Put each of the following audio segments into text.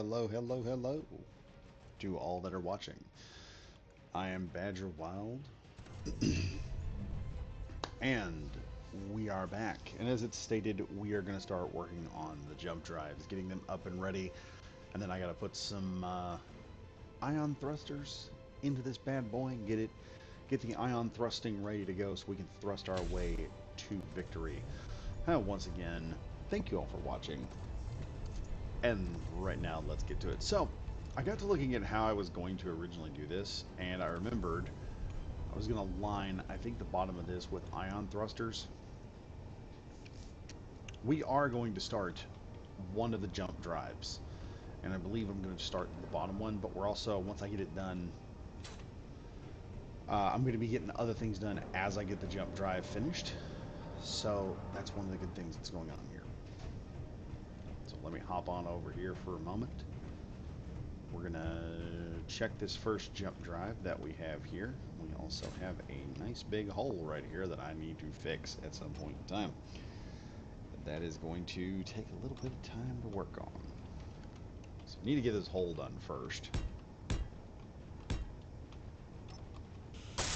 hello, hello, hello to all that are watching. I am Badger Wild, and we are back. And as it's stated, we are going to start working on the jump drives, getting them up and ready. And then I got to put some ion thrusters into this bad boy and get the ion thrusting ready to go so we can thrust our way to victory. Once again, thank you all for watching. And right now, let's get to it. So, I got to looking at how I was going to originally do this, and I remembered I was going to line, I think, the bottom of this with ion thrusters. We are going to start one of the jump drives, and I believe I'm going to start the bottom one, but we're also, once I get it done, I'm going to be getting other things done as I get the jump drive finished. So, that's one of the good things that's going on here. So let me hop on over here for a moment. We're gonna check this first jump drive that we have here. We also have a nice big hole right here that I need to fix at some point in time. But that is going to take a little bit of time to work on. So I need to get this hole done first. Okay,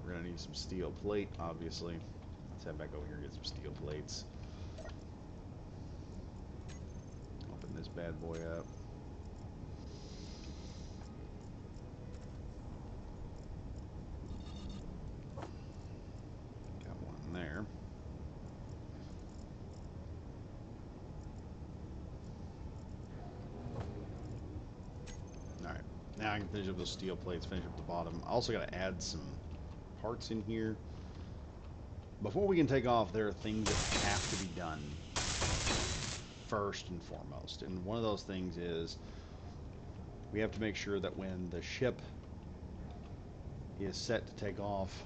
we're gonna need some steel plate, obviously. Let's head back over here and get some steel plates. Open this bad boy up. Got one there. Alright, now I can finish up those steel plates, finish up the bottom. I also got to add some parts in here. Before we can take off, there are things that have to be done first and foremost. And one of those things is we have to make sure that when the ship is set to take off,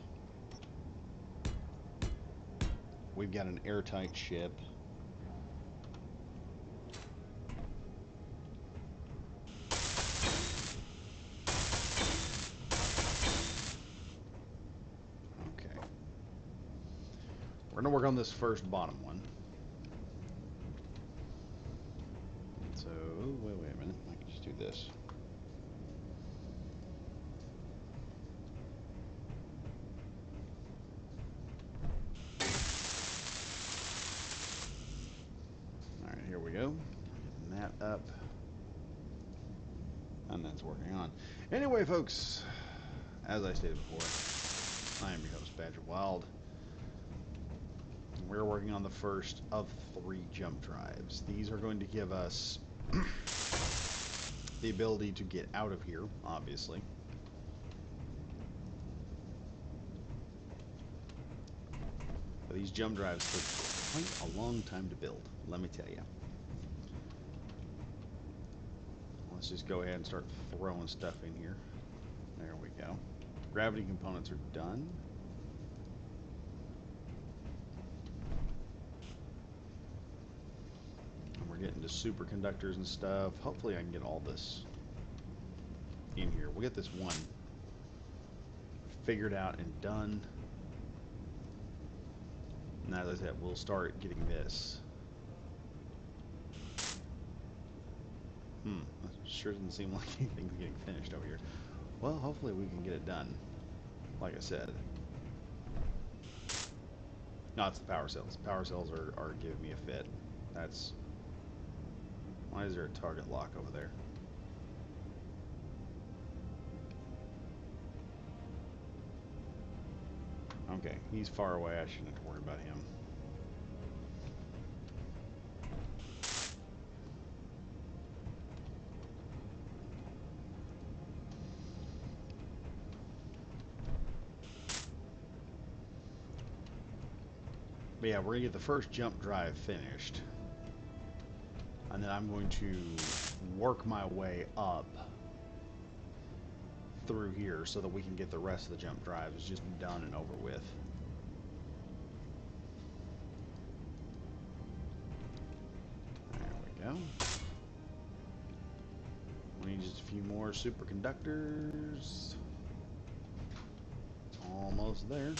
we've got an airtight ship. Okay. We're going to work on this first bottom one. So, wait a minute. I can just do this. Alright, here we go. Getting that up. And that's working on. Anyway, folks, as I stated before, I am your host, Badger Wild. We're working on the first of 3 jump drives. These are going to give us the ability to get out of here, obviously. But these jump drives take quite a long time to build, let me tell you. Let's just go ahead and start throwing stuff in here. There we go. Gravity components are done. And we're getting to superconductors and stuff. Hopefully I can get all this in here. We'll get this one figured out and done. Now, as I said, we'll start getting this. Sure doesn't seem like anything's getting finished over here. Well, hopefully we can get it done. Like I said. No, it's the power cells. Power cells are giving me a fit. That's... Why is there a target lock over there? Okay, he's far away. I shouldn't have to worry about him. But yeah, we're going to get the first jump drive finished. And then I'm going to work my way up through here so that we can get the rest of the jump drives just done and over with. There we go. We need just a few more superconductors. Almost there.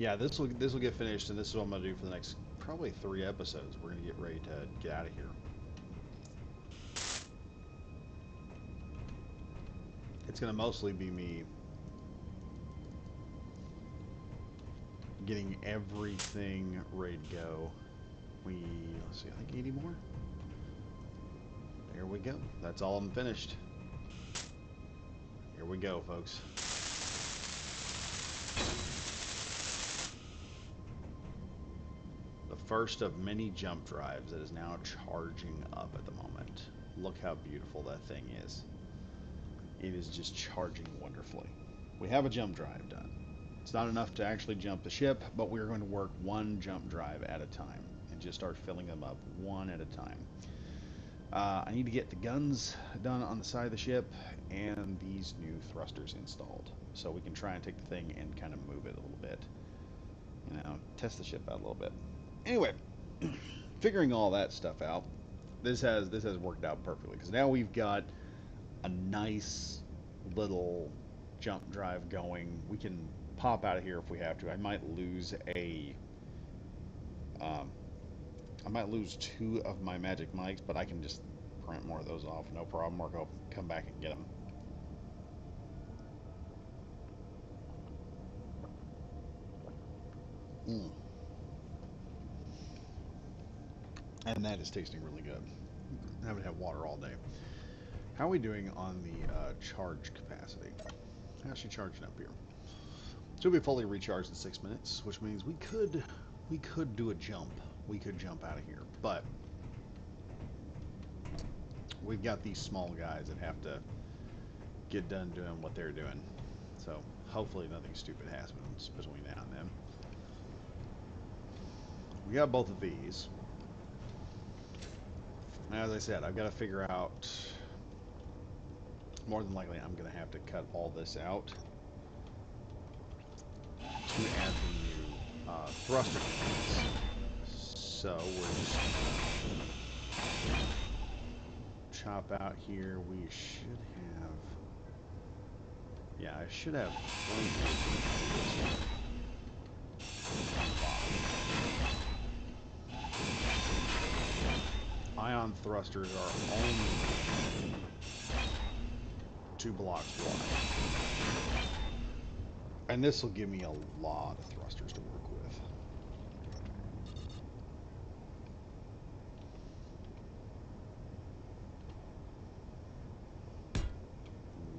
Yeah, this will get finished, and this is what I'm gonna do for the next probably 3 episodes. We're gonna get ready to get out of here. It's gonna mostly be me getting everything ready to go. Let's see, I think 80 more. There we go. That's all I'm finished. Here we go, folks. The first of many jump drives that is now charging up at the moment. Look how beautiful that thing is. It is just charging wonderfully. We have a jump drive done. It's not enough to actually jump the ship, but we're going to work one jump drive at a time and just start filling them up one at a time. I need to get the guns done on the side of the ship and these new thrusters installed so we can try and take the thing and kind of move it a little bit. You know, test the ship out a little bit. Anyway, figuring all that stuff out, this has worked out perfectly because now we've got a nice little jump drive going. We can pop out of here if we have to. I might lose I might lose 2 of my magic mics, but I can just print more of those off, no problem, or go come back and get them. Mm. And that is tasting really good. I haven't had water all day. How are we doing on the charge capacity? How's she charging up here? She'll be fully recharged in 6 minutes, which means we could do a jump. We could jump out of here, but we've got these small guys that have to get done doing what they're doing. So hopefully nothing stupid happens between now and then. We got both of these. As I said, I've got to figure out. More than likely, I'm going to have to cut all this out to add the new thruster units. So we're just going to chop out here. We should have. Yeah, I should have ion thrusters are only 2 blocks wide. And this will give me a lot of thrusters to work with.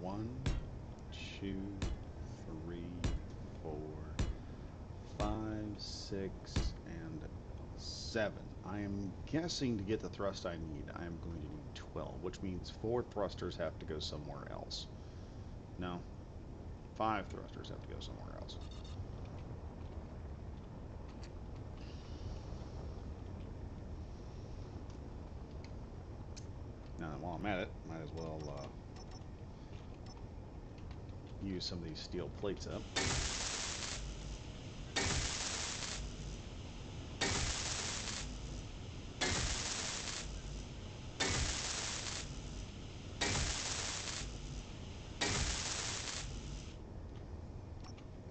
One, 2, 3, 4, 5, 6, and 7. I am guessing to get the thrust I need, I am going to need 12, which means 4 thrusters have to go somewhere else. No, 5 thrusters have to go somewhere else. Now, while I'm at it, might as well use some of these steel plates up.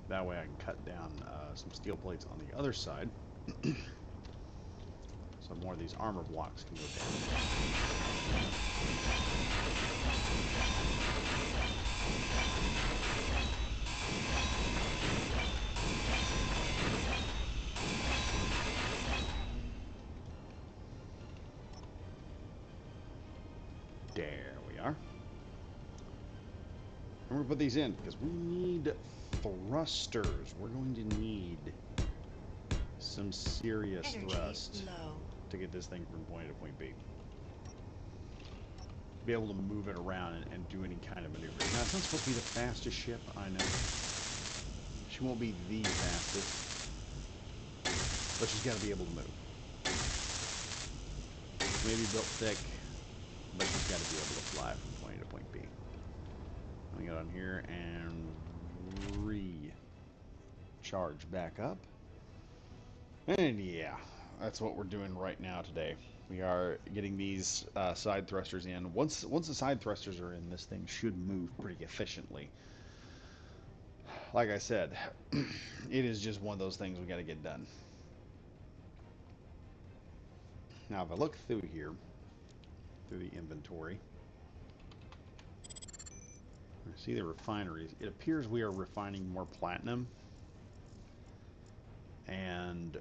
That way I can cut down some steel plates on the other side. So more of these armor blocks can go down. There we are. And we're going to put these in because we need thrusters. We're going to need some serious thrust to get this thing from point A to point B. Be able to move it around and do any kind of maneuver. Now, it's not supposed to be the fastest ship, I know. She won't be the fastest, but she's got to be able to move. Maybe built thick, but she's got to be able to fly from point A to point B. I'm going to go down here and recharge back up. And yeah, that's what we're doing right now today. We are getting these side thrusters in. Once the side thrusters are in, this thing should move pretty efficiently. like I said, it is just one of those things we got to get done. Now, if I look through here, through the inventory, I see the refineries. It appears we are refining more platinum and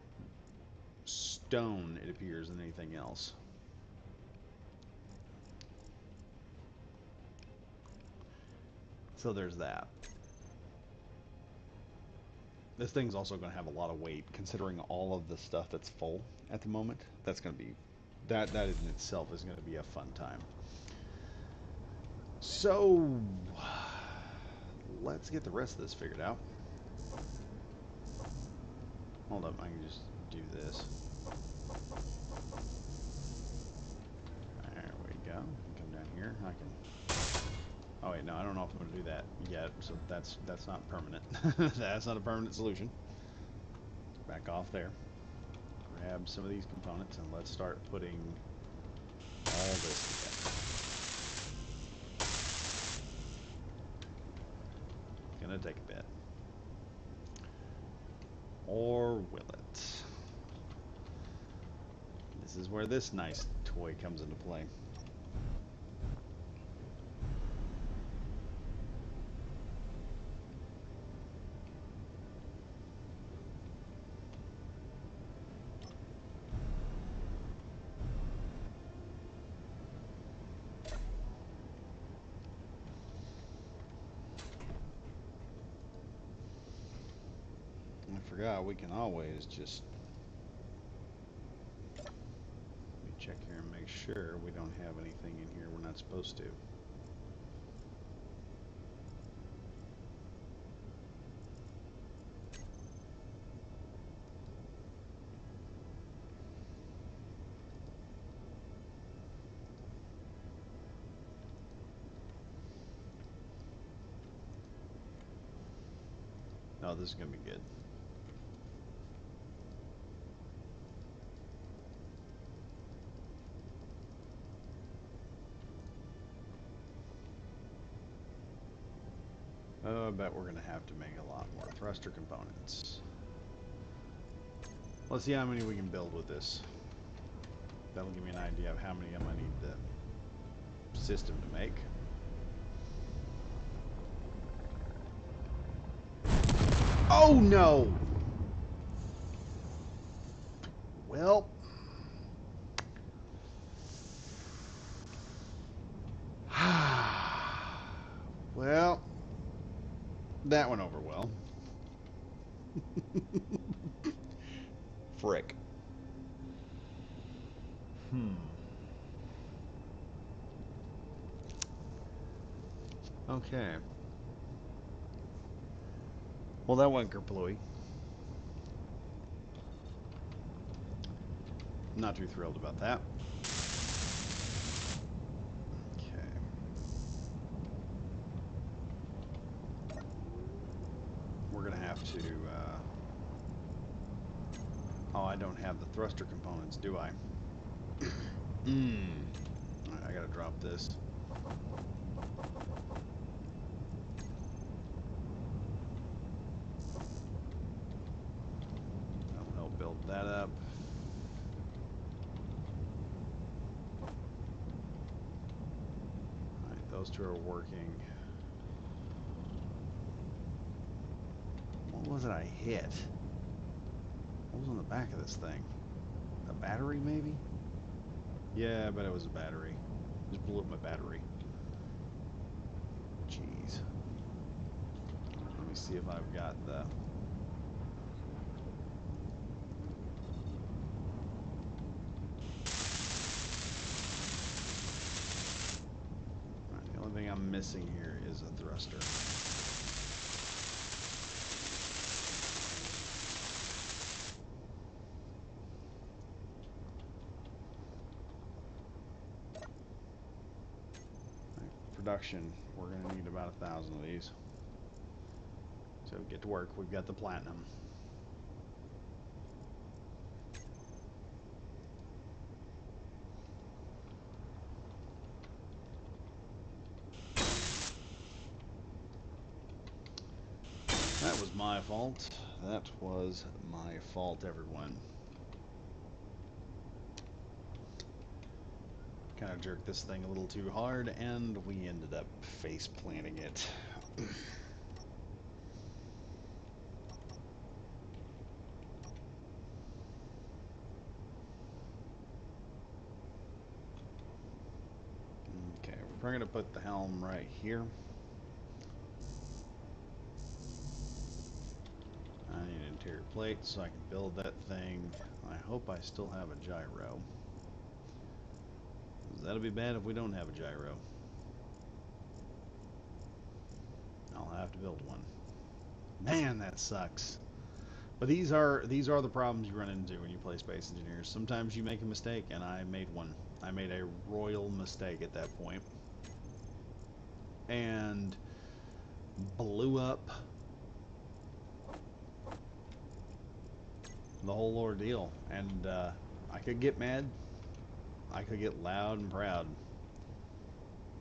stone, it appears, than anything else. So there's that. This thing's also going to have a lot of weight, considering all of the stuff that's full at the moment. That's going to be, that in itself is going to be a fun time. So, let's get the rest of this figured out. Hold up, I can just do this. There we go. I can come down here. I can. Oh wait, no, I don't know if I'm going to do that yet. So that's not permanent. That's not a permanent solution. Back off there. Grab some of these components and let's start putting all this together. It's gonna take a bit. Or will it? This is where this nice toy comes into play. I forgot we can always just check here and make sure we don't have anything in here we're not supposed to. No, this is going to be good. Oh, I bet we're going to have to make a lot more thruster components. Let's see how many we can build with this. That'll give me an idea of how many I'm going to need the system to make. Oh no! Well... well... that went over well. Frick. Okay. Well, that went kerplooey. Not too thrilled about that. Okay. We're gonna have to, oh, I don't have the thruster components, do I? Alright, I gotta drop this. That'll help build that up. Alright, those two are working. What was it I hit? What was on the back of this thing? A battery, maybe? Yeah, I bet it was a battery. Just blew up my battery. Jeez. Let me see if I've got the... Right, the only thing I'm missing here is a thruster. Production, we're going to need about 1,000 of these. So get to work. We've got the platinum. my fault. That was my fault, everyone. Kind of jerked this thing a little too hard, and we ended up face planting it. Okay, we're going to put the helm right here. I need an interior plate so I can build that thing. I hope I still have a gyro. That'll be bad if we don't have a gyro. I'll have to build one. Man, that sucks. But these are the problems you run into when you play Space Engineers. Sometimes you make a mistake, and I made one. I made a royal mistake at that point. And blew up the whole ordeal. And I could get mad. I could get loud and proud.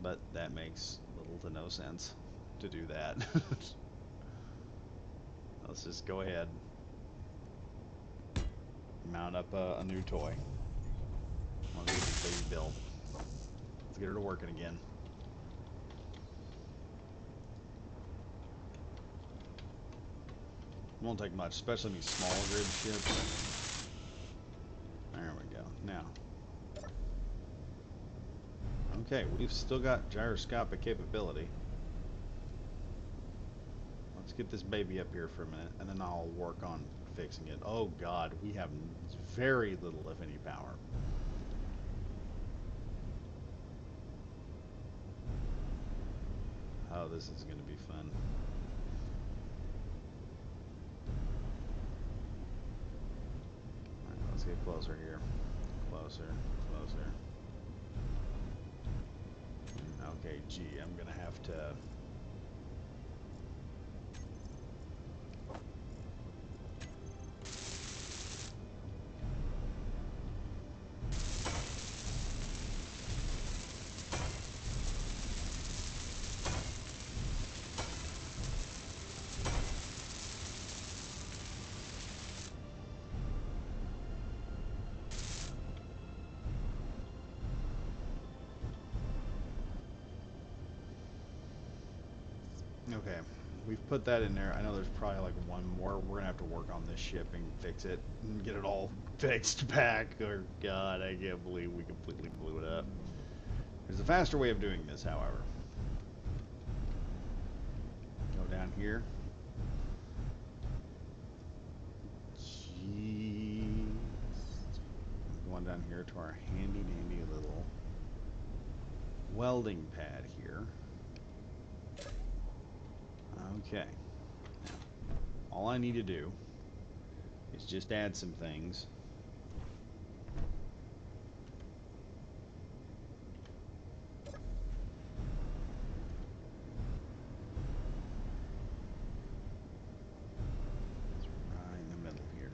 But that makes little to no sense to do that. Let's just go ahead. Mount up a new toy. One of these baby build. Let's get her to working again. Won't take much, especially these small grid ships. There we go. Now. Okay, we've still got gyroscopic capability. Let's get this baby up here for a minute, and then I'll work on fixing it. Oh god, we have very little, if any, power. Oh, this is going to be fun. Alright, let's get closer here. Closer, closer. Okay, gee, I'm going to have to... Okay, we've put that in there. I know there's probably like one more. We're gonna have to work on this ship and fix it and get it all fixed back. Oh god, I can't believe we completely blew it up. There's a faster way of doing this, however. Go down here. Jeez. Going down here to our handy dandy little welding pad here. Okay. Now, all I need to do is just add some things. It's right in the middle here.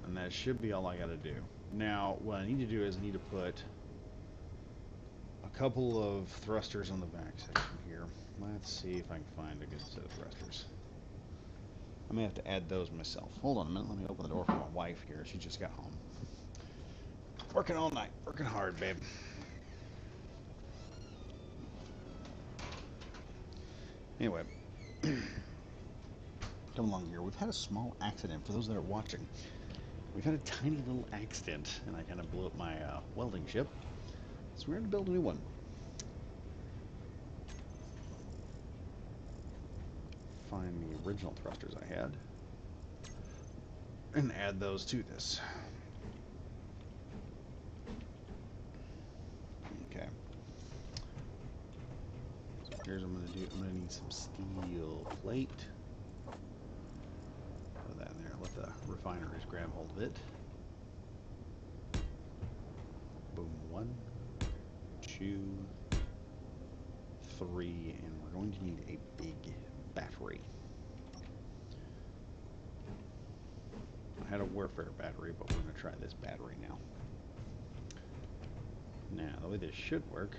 And that should be all I got to do. Now, what I need to do is I need to put a couple of thrusters on the back section here. Let's see if I can find a good set of thrusters. I may have to add those myself. Hold on a minute. Let me open the door for my wife here. She just got home. Working all night. Working hard, babe. Anyway. Come along here. We've had a small accident. For those that are watching, we've had a tiny little accident, and I kind of blew up my welding ship. So we're going to build a new one. Find the original thrusters I had and add those to this. Okay. So here's what I'm going to do. I'm going to need some steel plate. Put that in there. Let the refineries grab hold of it. Boom. 1, 2, 3, and we're going to need a big battery. I had a warfare battery, but we're going to try this battery now. Now, the way this should work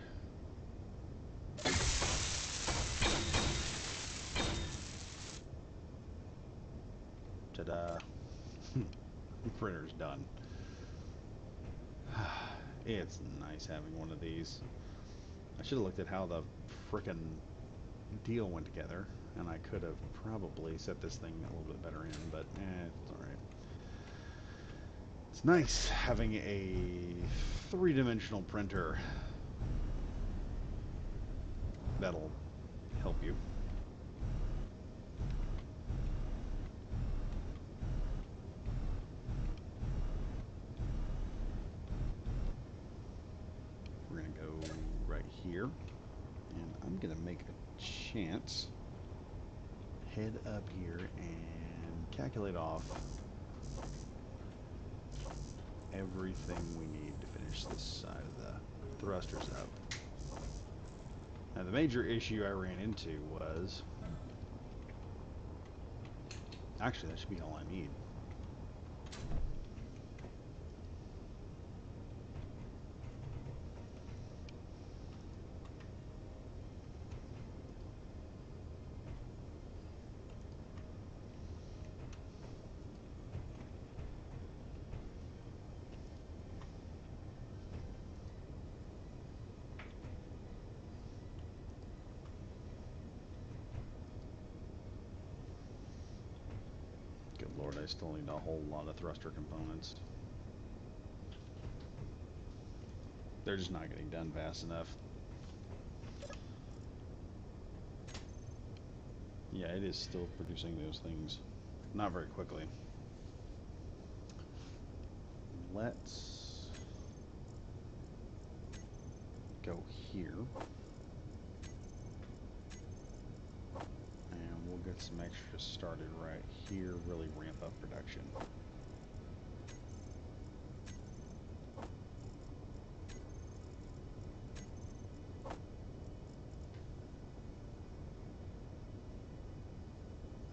that printer's done. It's nice having one of these. I should have looked at how the frickin' deal went together, and I could have probably set this thing a little bit better in, but it's alright. It's nice having a three-dimensional printer that'll help you. We're going to go right here, and I'm going to make a chance, head up here and calculate off everything we need to finish this side of the thrusters up. Now the major issue I ran into was, actually that should be all I need. Good Lord, I still need a whole lot of thruster components. They're just not getting done fast enough. Yeah, it is still producing those things. Not very quickly. Let's go here. And we'll get some extra started right here, really ramp up production.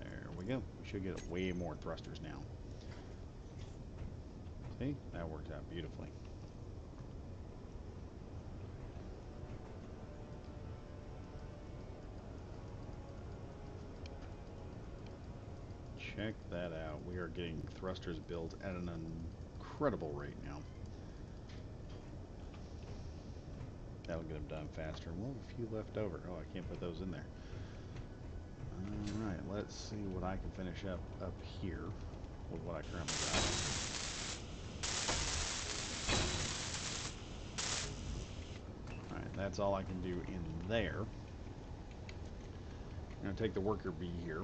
There we go. We should get way more thrusters now. See? That worked out beautifully. Check that out. We are getting thrusters built at an incredible rate now. That'll get them done faster. And we'll have a few left over. Oh, I can't put those in there. Alright, let's see what I can finish up here with what I currently got. Alright, that's all I can do in there. I'm going to take the worker bee here.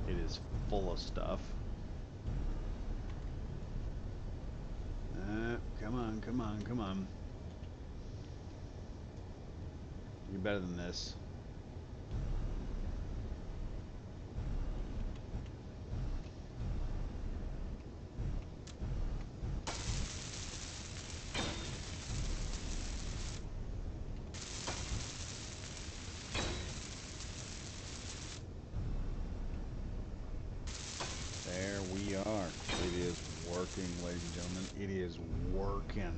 It is full of stuff. Come on, come on, come on. You're better than this. There we are. It is working, ladies and gentlemen. It is working.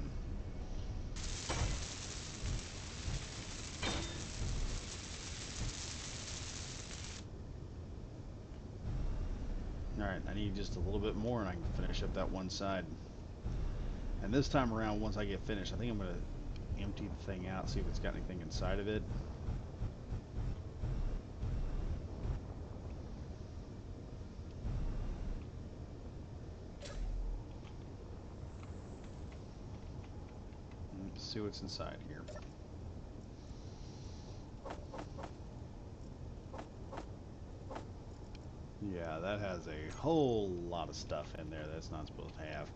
Alright, I need just a little bit more and I can finish up that one side. And this time around, once I get finished, I think I'm going to empty the thing out, see if it's got anything inside of it. Let's see what's inside here. Yeah, that has a whole lot of stuff in there that's not supposed to have.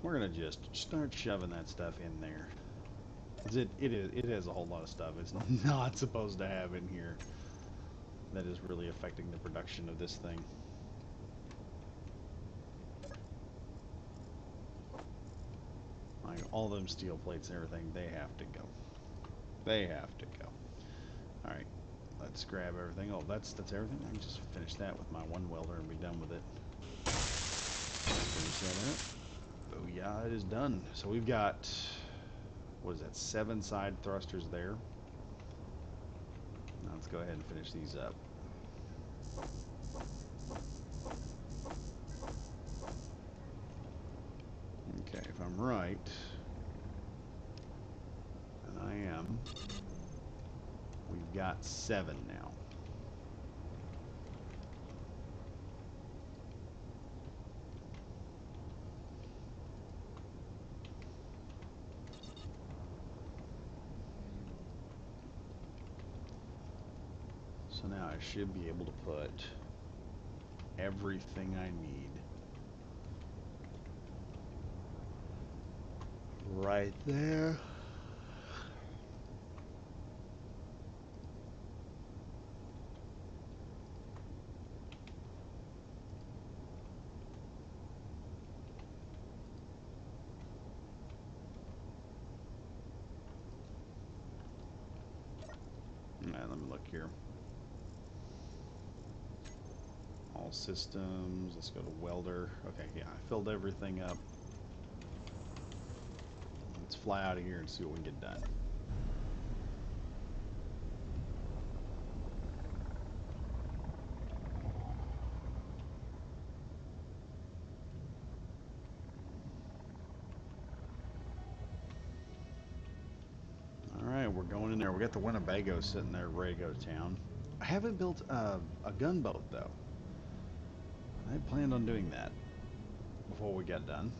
We're gonna just start shoving that stuff in there. It has a whole lot of stuff it's not supposed to have in here that is really affecting the production of this thing. Like all them steel plates and everything, they have to go. They have to go. All right. Let's grab everything. Oh, that's everything. I can just finish that with my one welder and be done with it. Finish that up. Oh yeah, it is done. So we've got, what is that, 7 side thrusters there. Now let's go ahead and finish these up. Okay, if I'm right, and I am, we've got 7 now. So now I should be able to put everything I need right there. Let me look here. All systems. Let's go to welder. Okay, yeah, I filled everything up. Let's fly out of here and see what we can get done. Alright, we're going in there. We got the Winnebago sitting there ready to go to town. I haven't built a gunboat, though. I had planned on doing that before we got done.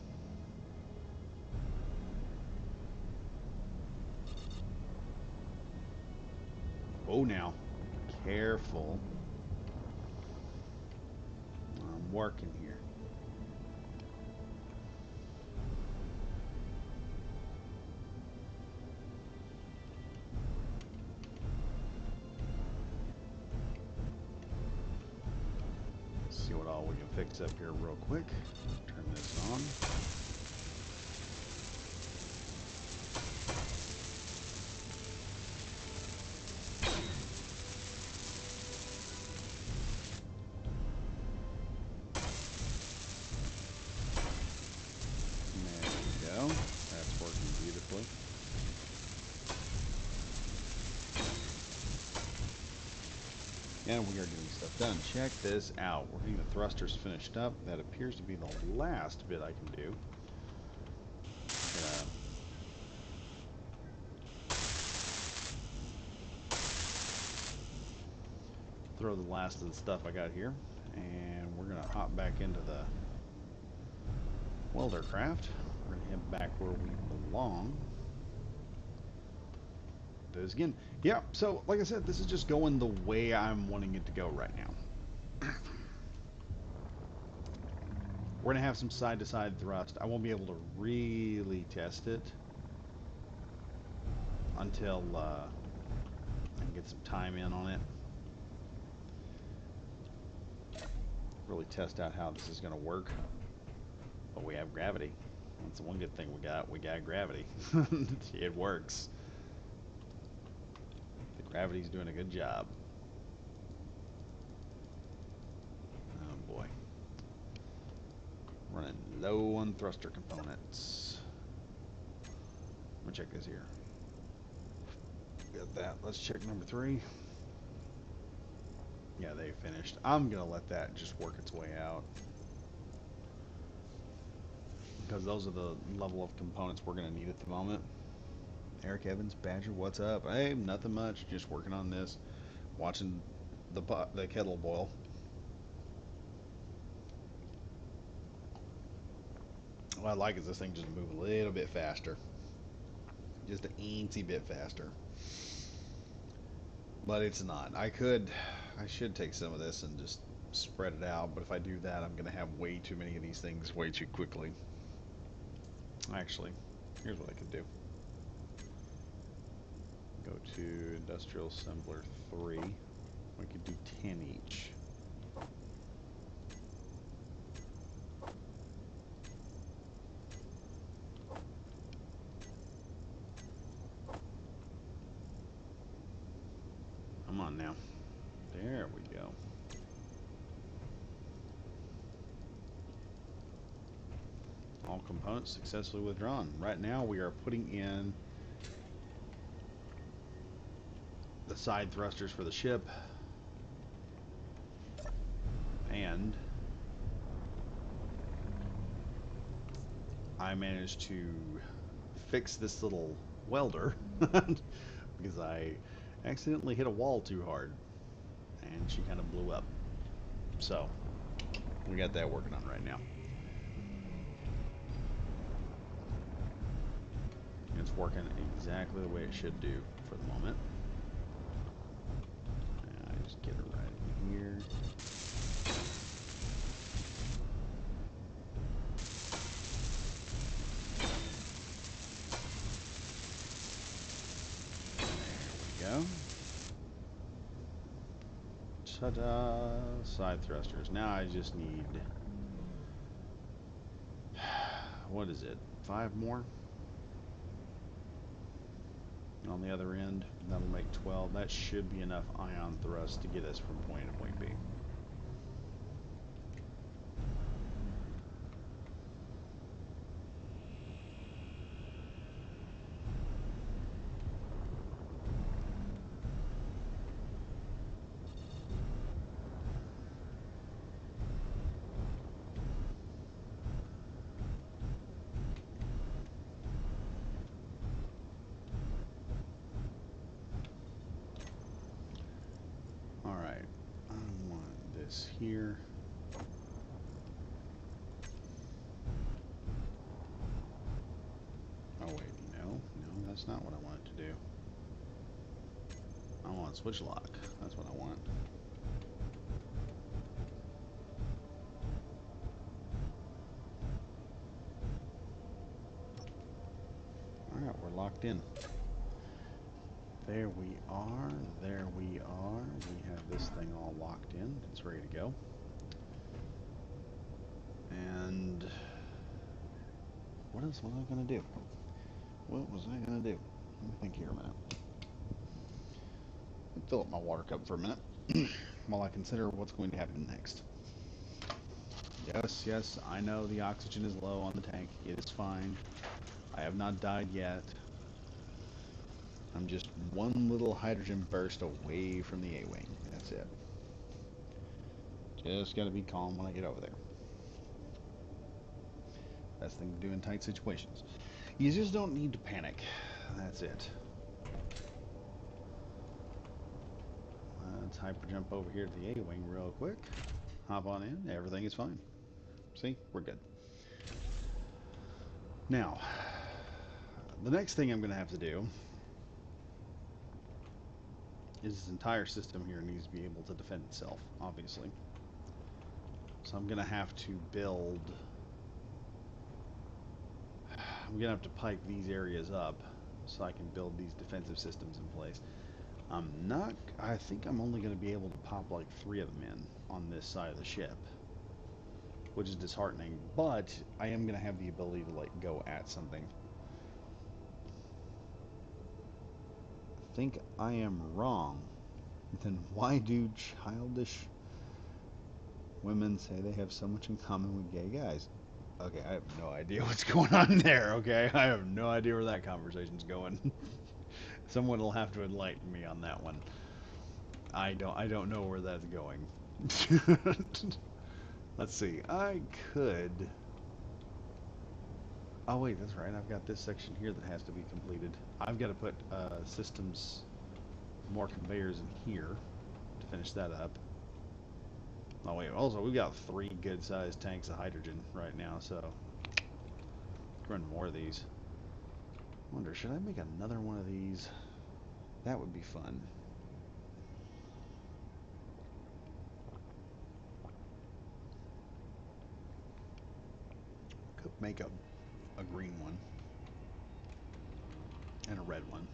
Oh, now. Careful. I'm working here. See what all we can fix up here real quick. Turn this on. There we go. That's working beautifully. And we are getting stuff done. Check this out. We're getting the thrusters finished up. That appears to be the last bit I can do. Throw the last of the stuff I got here, and we're gonna hop back into the welder craft. We're gonna head back where we belong. Do this again. Yeah, so like I said, this is just going the way I'm wanting it to go right now. We're gonna have some side-to-side thrust. I won't be able to really test it until I can get some time in on it. Really test out how this is gonna work. But we have gravity. That's the one good thing we got. We got gravity. It works. The gravity's doing a good job. Oh boy. Running low on thruster components. I'm gonna check this here. Got that. Let's check number 3. Yeah, they finished. I'm gonna let that just work its way out, because those are the level of components we're gonna need at the moment. Eric Evans, Badger, what's up? Hey, nothing much. Just working on this. Watching the kettle boil. What I like is this thing just move a little bit faster. Just an eensy bit faster. But it's not. I should take some of this and just spread it out, but if I do that, I'm going to have way too many of these things way too quickly. Actually, here's what I could do. Go to Industrial Assembler 3. We could do 10 each. Come on now. There we go. All components successfully withdrawn. Right now we are putting in the side thrusters for the ship, and I managed to fix this little welder because I accidentally hit a wall too hard and she kind of blew up. So we got that working on right now. It's working exactly the way it should do for the moment. I just get it right in here. There we go. Ta-da! Side thrusters. Now I just need, what is it, 5 more? On the other end, that'll make 12. That should be enough ion thrust to get us from point A to point B. Alright, I want this here. Oh wait, no, that's not what I wanted to do. I want switch lock, that's what I want. Alright, we're locked in. There we are, there we are. We have this thing all locked in. It's ready to go. And what else was I going to do? What was I going to do? Let me think here a minute. I'll fill up my water cup for a minute while I consider what's going to happen next. Yes, yes, I know the oxygen is low on the tank. It is fine. I have not died yet. I'm just one little hydrogen burst away from the A-wing. That's it. Just gotta be calm when I get over there. Best thing to do in tight situations. You just don't need to panic. That's it. Let's hyper jump over here to the A-wing real quick. Hop on in. Everything is fine. See? We're good. Now, the next thing I'm going to have to do is this entire system here needs to be able to defend itself, obviously. So I'm going to have to build... I'm going to have to pipe these areas up so I can build these defensive systems in place. I think I'm only going to be able to pop like 3 of them in on this side of the ship, which is disheartening, but I am going to have the ability to like go at something. I think I am wrong. Then why do childish women say they have so much in common with gay guys? Okay, I have no idea what's going on there, okay? I have no idea where that conversation's going. Someone will have to enlighten me on that one. I don't know where that's going. Let's see. I could... Oh wait, that's right. I've got this section here that has to be completed. I've got to put systems, more conveyors in here to finish that up. Oh wait, also we've got 3 good-sized tanks of hydrogen right now, so run more of these. I wonder, should I make another one of these? That would be fun. Could make a green one and a red one.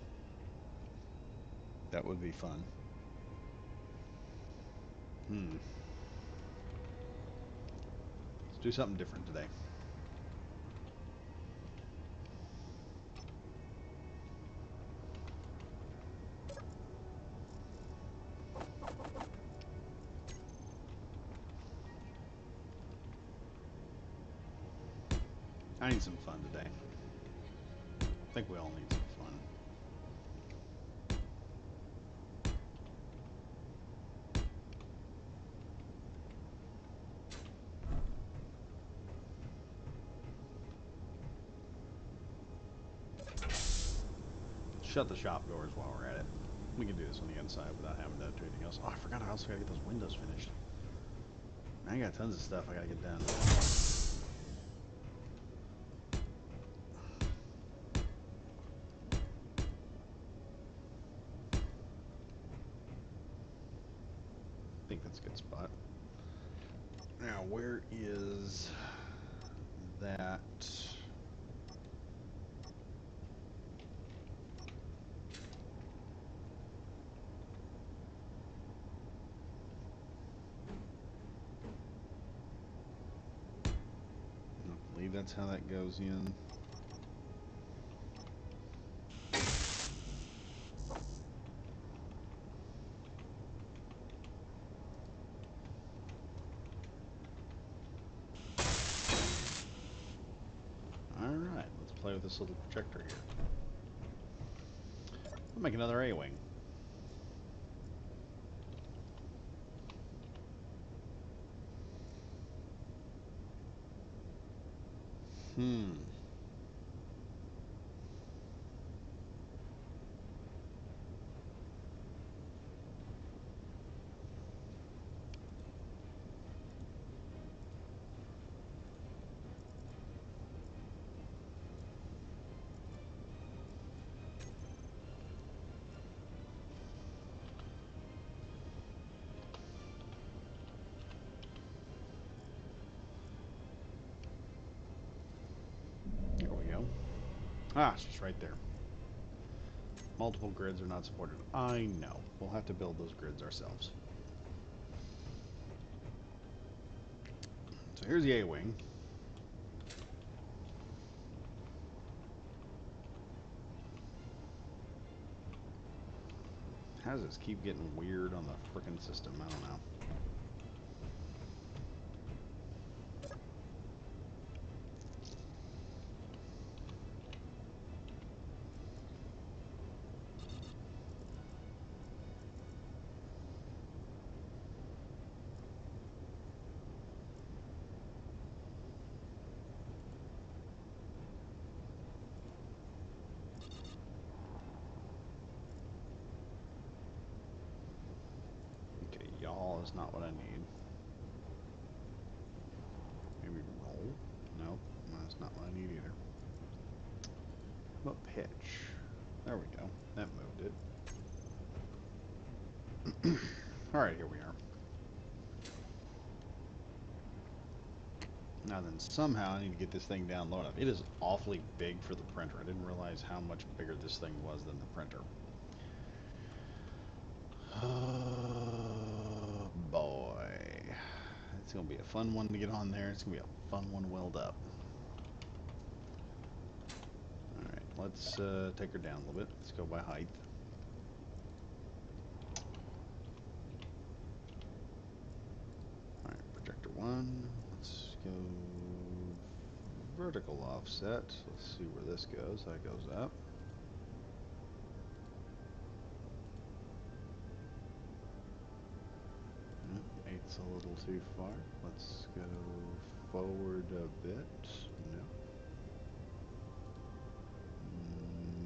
That would be fun. Let's do something different today. I need some fun today. I think we all need some fun. shut the shop doors while we're at it. We can do this on the inside without having to do anything else. Oh, I forgot I also gotta get those windows finished. I got tons of stuff I gotta get done. I think that's a good spot. Now, where is that? I believe that's how that goes in. Alright, let's play with this little projector here. We'll make another A-wing. There we go. Ah, it's just right there. Multiple grids are not supported. I know. We'll have to build those grids ourselves. So here's the A-wing. How does this keep getting weird on the frickin' system? I don't know. Okay, y'all is not what I need. Maybe roll? Nope, that's not what I need either. How about pitch? There we go. That moved it. Alright, here we are. Now then, somehow I need to get this thing down low enough. It is awfully big for the printer. I didn't realize how much bigger this thing was than the printer. Oh, boy. It's going to be a fun one to get on there. It's going to be a fun one to weld up. Alright, let's take her down a little bit. Let's go by height. Alright, projector 1. Let's go vertical offset. Let's see where this goes. That goes up. Eight's a little too far. Let's go forward a bit. No.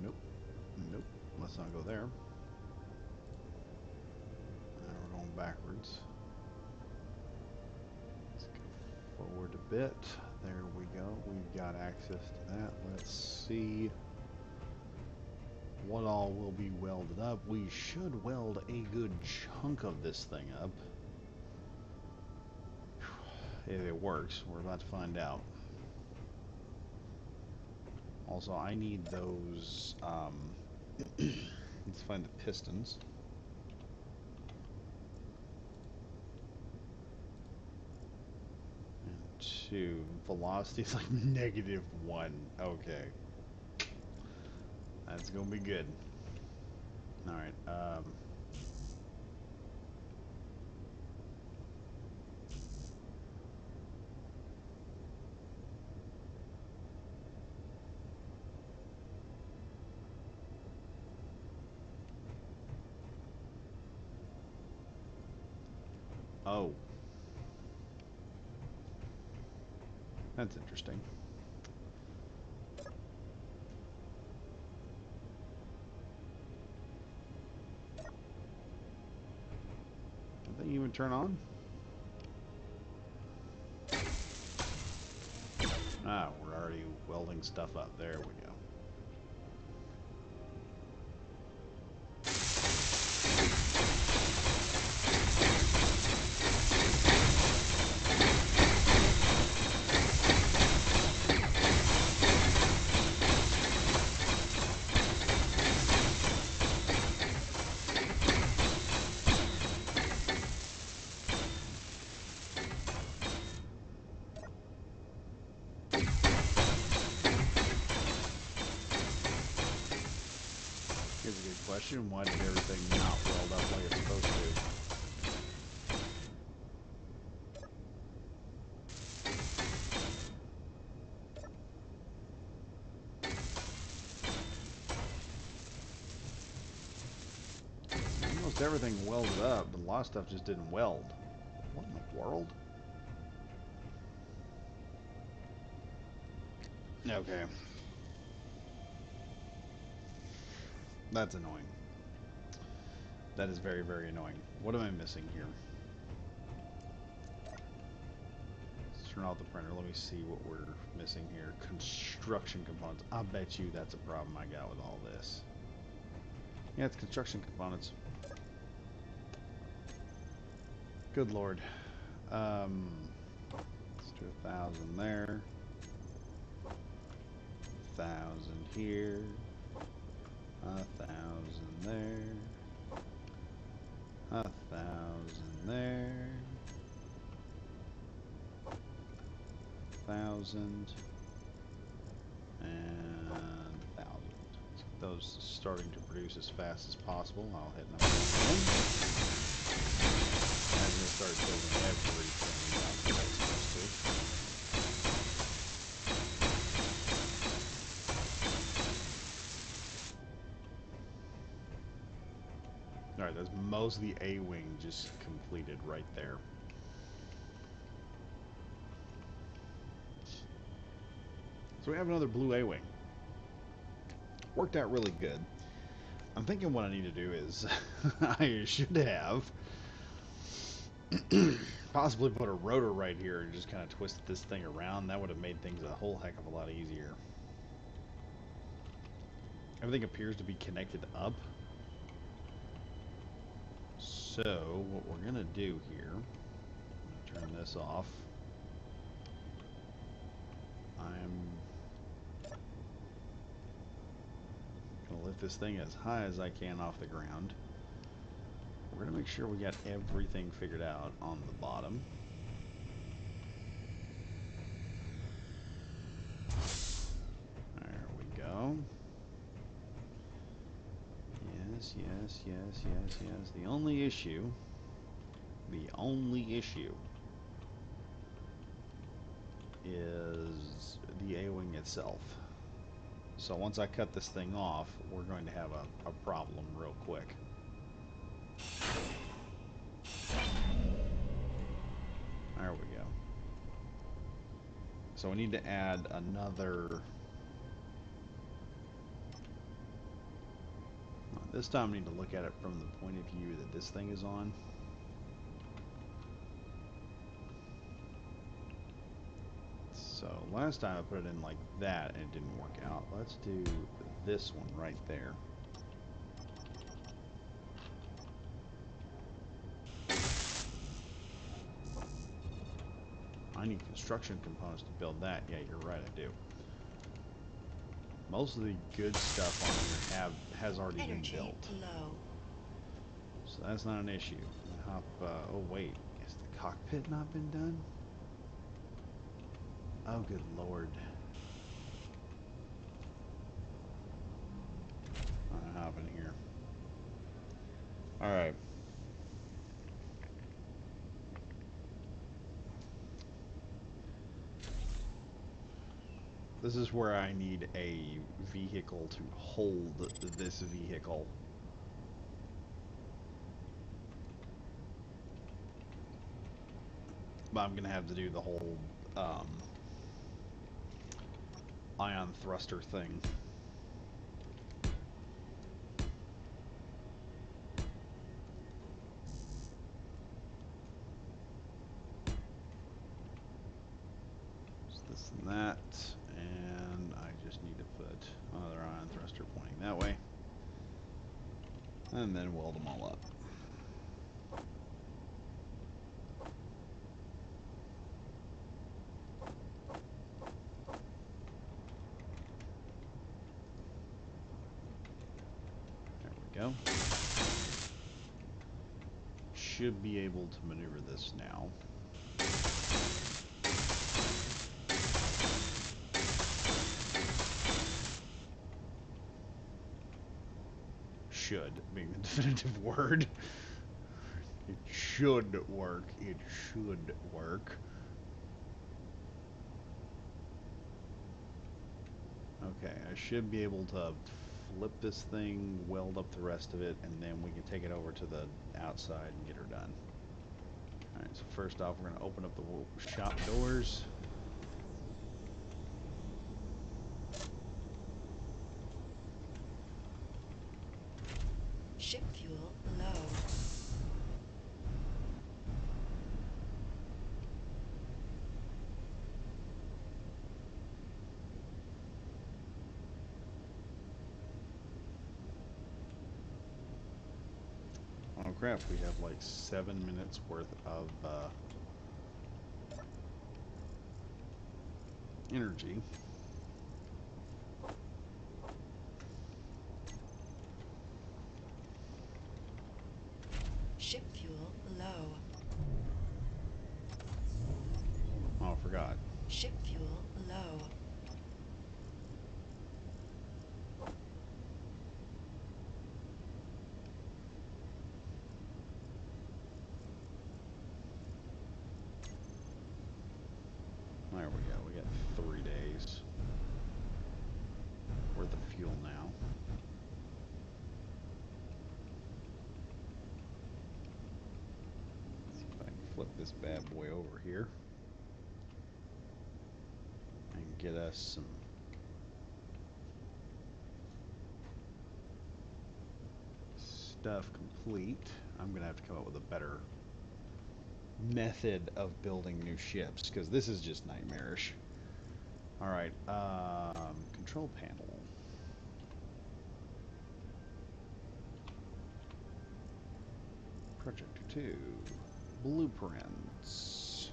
Nope. Nope. Let's not go there. Now we're going backwards. Let's go forward a bit. There we go. We've got access to that. Let's see what all will be welded up. We should weld a good chunk of this thing up. If it works, we're about to find out. Also, I need those, let's find the pistons. And 2, velocity is like -1. Okay. That's gonna be good. Alright, oh. That's interesting. turn on? Ah, we're already welding stuff up. There we go. Here's a good question. Why did everything not weld up like it's supposed to? Almost everything welded up, but a lot of stuff just didn't weld. What in the world? Okay. That's annoying. That is very, very annoying. What am I missing here? Let's turn off the printer. Let me see what we're missing here. Construction components. I bet you that's a problem I got with all this. Yeah, it's construction components. Good lord. Let's do 1,000 there. 1,000 here. 1,000 there. 1,000 there. 1,000 and 1,000. Let's get those starting to produce as fast as possible. I'll hit number 1. I'm going to start building everything up that it's supposed to. Alright, that's most of the A-wing just completed right there. So we have another blue A-wing. Worked out really good. I'm thinking what I need to do is I should have possibly put a rotor right here and just kind of twist this thing around. That would have made things a whole heck of a lot easier. Everything appears to be connected up. So what we're gonna do here, turn this off. I'm gonna lift this thing as high as I can off the ground. We're gonna make sure we got everything figured out on the bottom. There we go. Yes, yes, yes, yes, yes. The only issue is the A-wing itself. So once I cut this thing off, we're going to have a problem real quick. There we go. So we need to add another... This time I need to look at it from the point of view that this thing is on. So last time I put it in like that and it didn't work out. Let's do this one right there. I need construction components to build that. Yeah, you're right, I do. Most of the good stuff on here has already been built. Low. So that's not an issue. Hop, oh wait, has the cockpit not been done? Oh good lord. I'm gonna hop in here. Alright. This is where I need a vehicle to hold this vehicle. But I'm going to have to do the whole ion thruster thing. this and that, and I just need to put another ion thruster pointing that way, and then weld them all up. There we go. Should be able to maneuver this now. Should being the definitive word. It should work. It should work. Okay, I should be able to flip this thing, weld up the rest of it, and then we can take it over to the outside and get her done. Alright, so first off, we're going to open up the shop doors. Ship fuel low. Oh crap, we have like 7 minutes worth of energy. Ship fuel low. Oh, I forgot. Ship fuel low. There we go. We got 3 days worth of fuel now. Let's see if I can flip this bad boy over here and get us some stuff complete. I'm gonna have to come up with a better method of building new ships because this is just nightmarish. All right, control panel. Projector 2. Blueprints.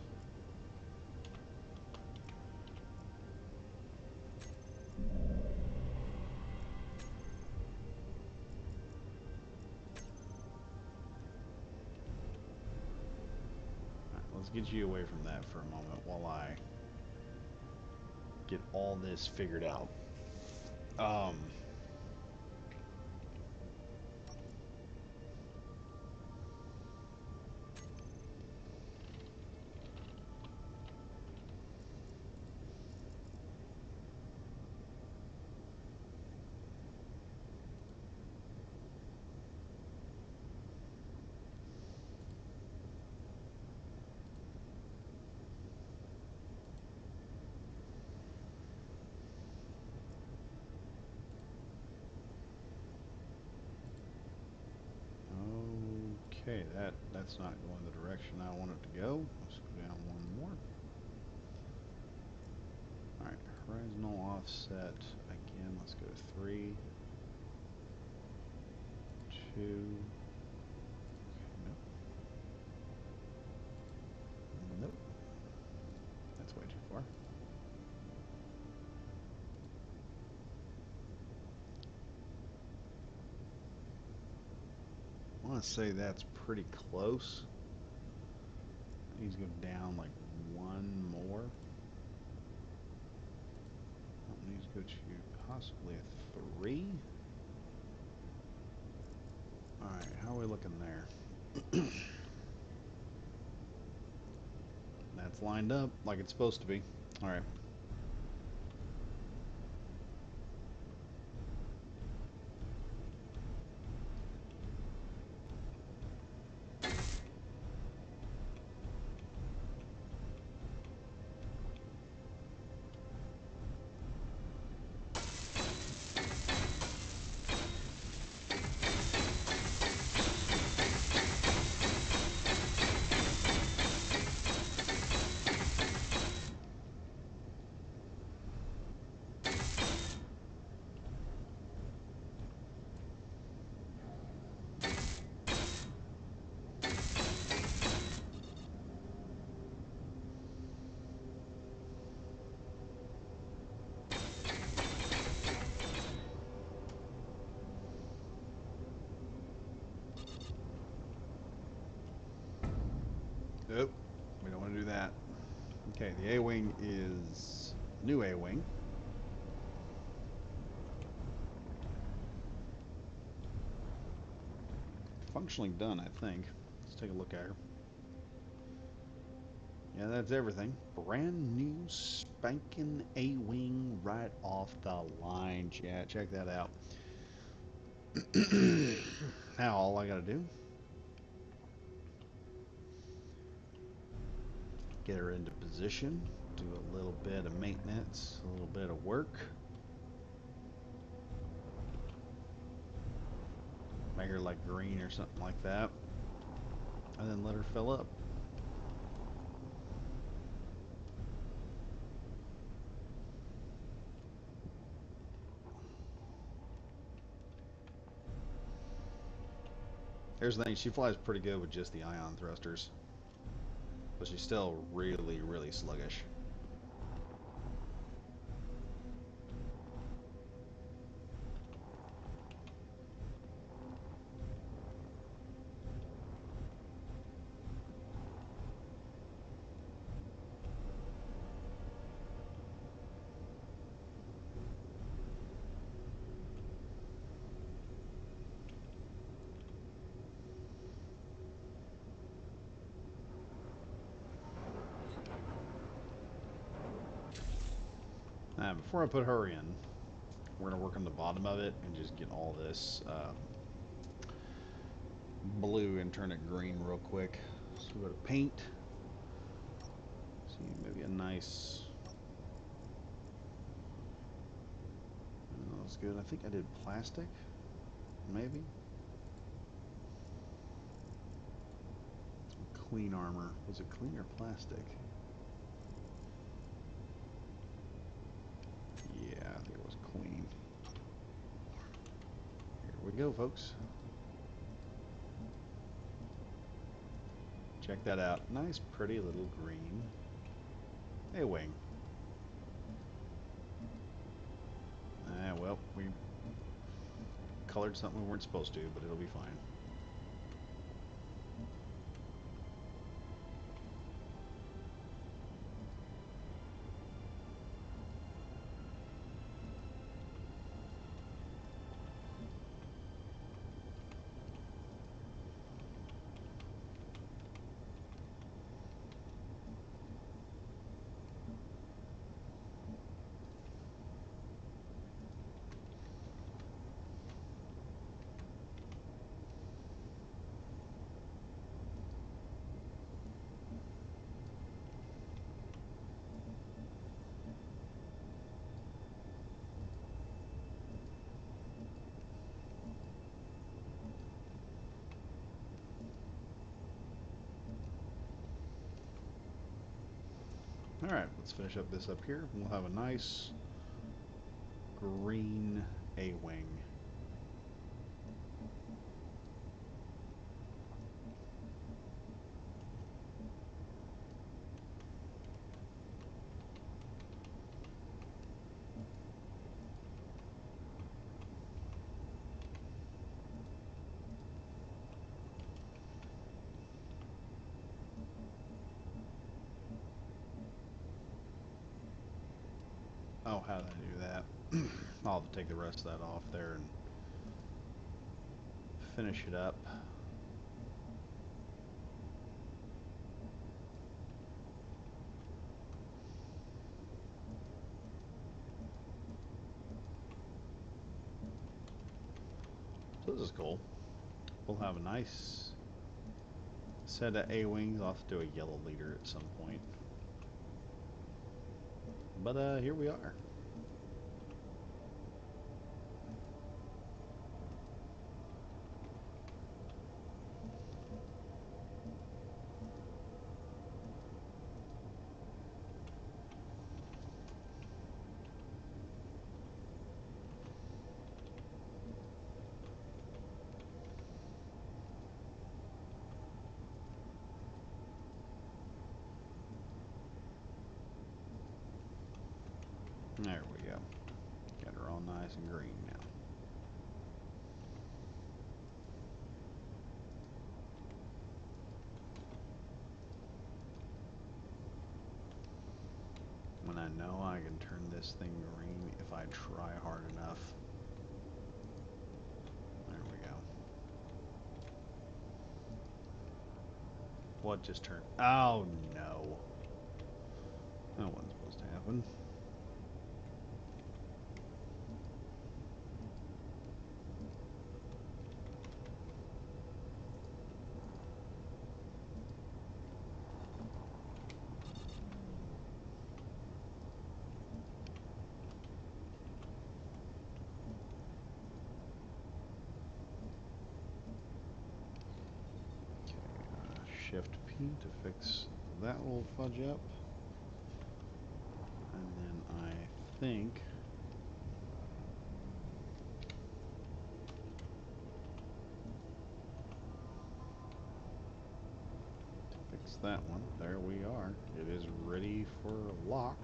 Alright, let's get you away from that for a moment while I get all this figured out. Okay, that's not going the direction I want it to go. Let's go down one more. Alright, horizontal offset. Again, let's go 3, 2. Nope. Nope. That's way too far. I want to say that's pretty close. It needs to go down like 1 more. It needs to go to possibly a 3. Alright, how are we looking there? That's lined up like it's supposed to be. Alright. Okay, the A-wing is new A-wing. Functionally done, I think. Let's take a look at her. Yeah, that's everything. Brand new spanking A-wing right off the line, chat. Check that out. Now all I gotta do, get her into position, do a little bit of maintenance, a little bit of work. Make her like green or something like that. And then let her fill up. Here's the thing, she flies pretty good with just the ion thrusters. But she's still really, really sluggish. Now, before I put her in, we're going to work on the bottom of it and just get all this blue and turn it green real quick. So we go to paint. See, maybe a nice... That's good. I think I did plastic, maybe. Some clean armor. Was it clean or plastic? Yeah, I think it was clean. Here we go, folks. Check that out. Nice, pretty little green A-wing. Well, we colored something we weren't supposed to, but it'll be fine. Alright, let's finish up this up here. We'll have a nice green A-wing. Oh, how did I do that? I'll have to take the rest of that off there and finish it up. So this is cool. We'll have a nice set of A-wings. I'll have to do a yellow leader at some point. But here we are. There we go. Got her all nice and green now. I know I can turn this thing green if I try hard enough. There we go. What just turned? Oh no. That wasn't supposed to happen. Shift P to fix that little fudge up. And then I think to fix that one. There we are. It is ready for lock.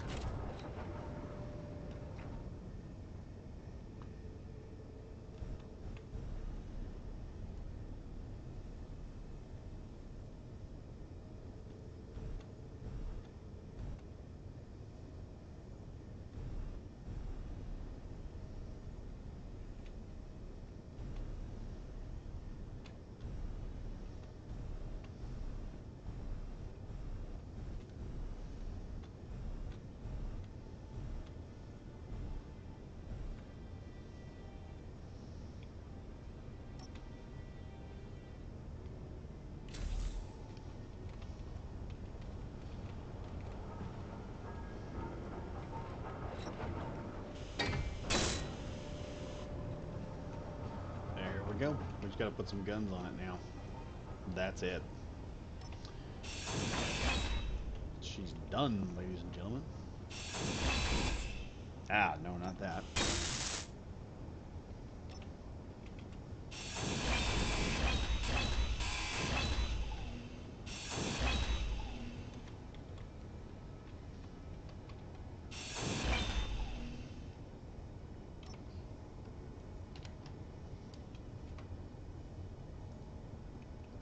There we go. We just got to put some guns on it now. That's it. She's done, ladies and gentlemen. Ah, no, not that.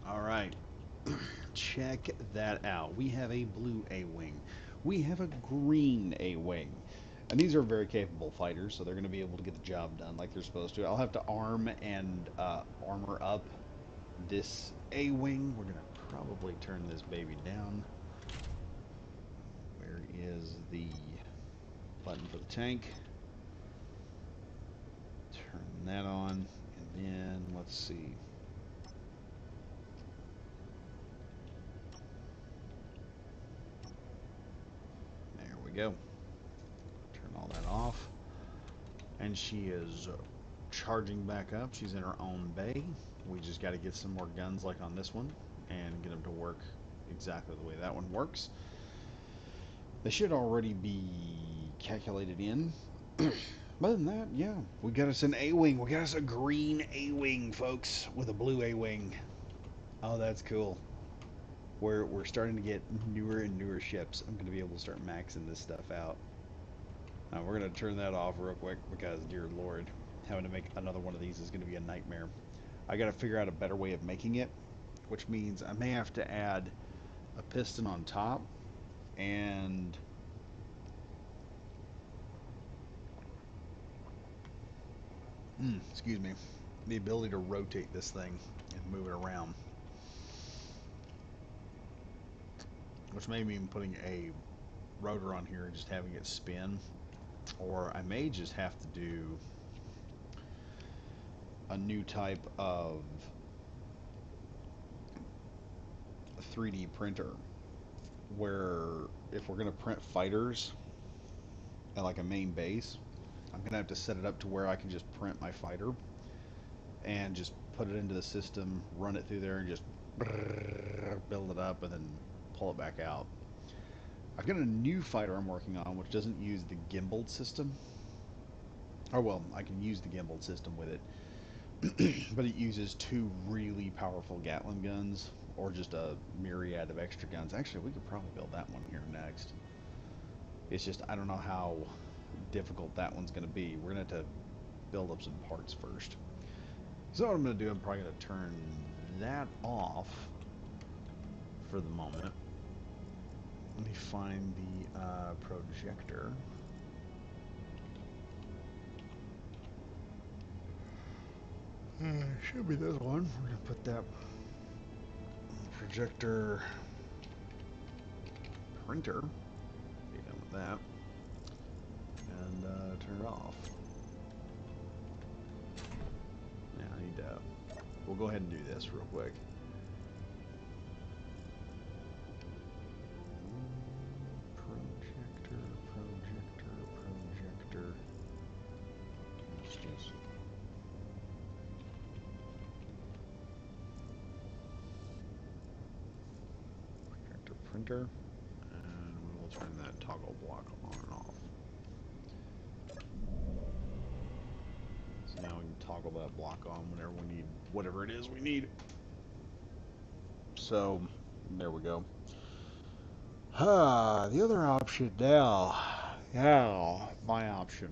All right. Check that out. We have a blue A-wing. We have a green A-wing. And these are very capable fighters, so they're going to be able to get the job done like they're supposed to. I'll have to arm and armor up this A-wing. We're going to probably turn this baby down. Where is the button for the tank? Turn that on, and then let's see. There we go. Turn all that off. And she is charging back up. She's in her own bay. We just got to get some more guns like on this one and get them to work exactly the way that one works. They should already be calculated in. Other than that, yeah, we got us an A-wing. We got us a green A-wing, folks, with a blue A-wing. Oh, that's cool. We're starting to get newer and newer ships. I'm going to be able to start maxing this stuff out. We're going to turn that off real quick because, dear Lord, having to make another one of these is going to be a nightmare. I got to figure out a better way of making it, which means I may have to add a piston on top and excuse me, the ability to rotate this thing and move it around, which may mean putting a rotor on here and just having it spin, or I may just have to do a new type of 3D printer where if we're going to print fighters at like a main base, I'm going to have to set it up to where I can just print my fighter and just put it into the system, run it through there, and just build it up and then pull it back out. I've got a new fighter I'm working on which doesn't use the gimbal system. Or well, I can use the gimbal system with it, but it uses two really powerful Gatling guns or just a myriad of extra guns. Actually, we could probably build that one here next. It's just I don't know how difficult that one's going to be. We're going to have to build up some parts first. So what I'm going to do, I'm probably going to turn that off for the moment. Let me find the projector. Should be this one. We're gonna put that projector printer. Be done with that, and turn it off. Now I need to. We'll go ahead and do this real quick. Projector, projector, projector. Let's just. Projector printer, and we'll turn that toggle block on and off. So now we can toggle that block on whenever we need whatever it is we need. So there we go. The other option now. Now, my option.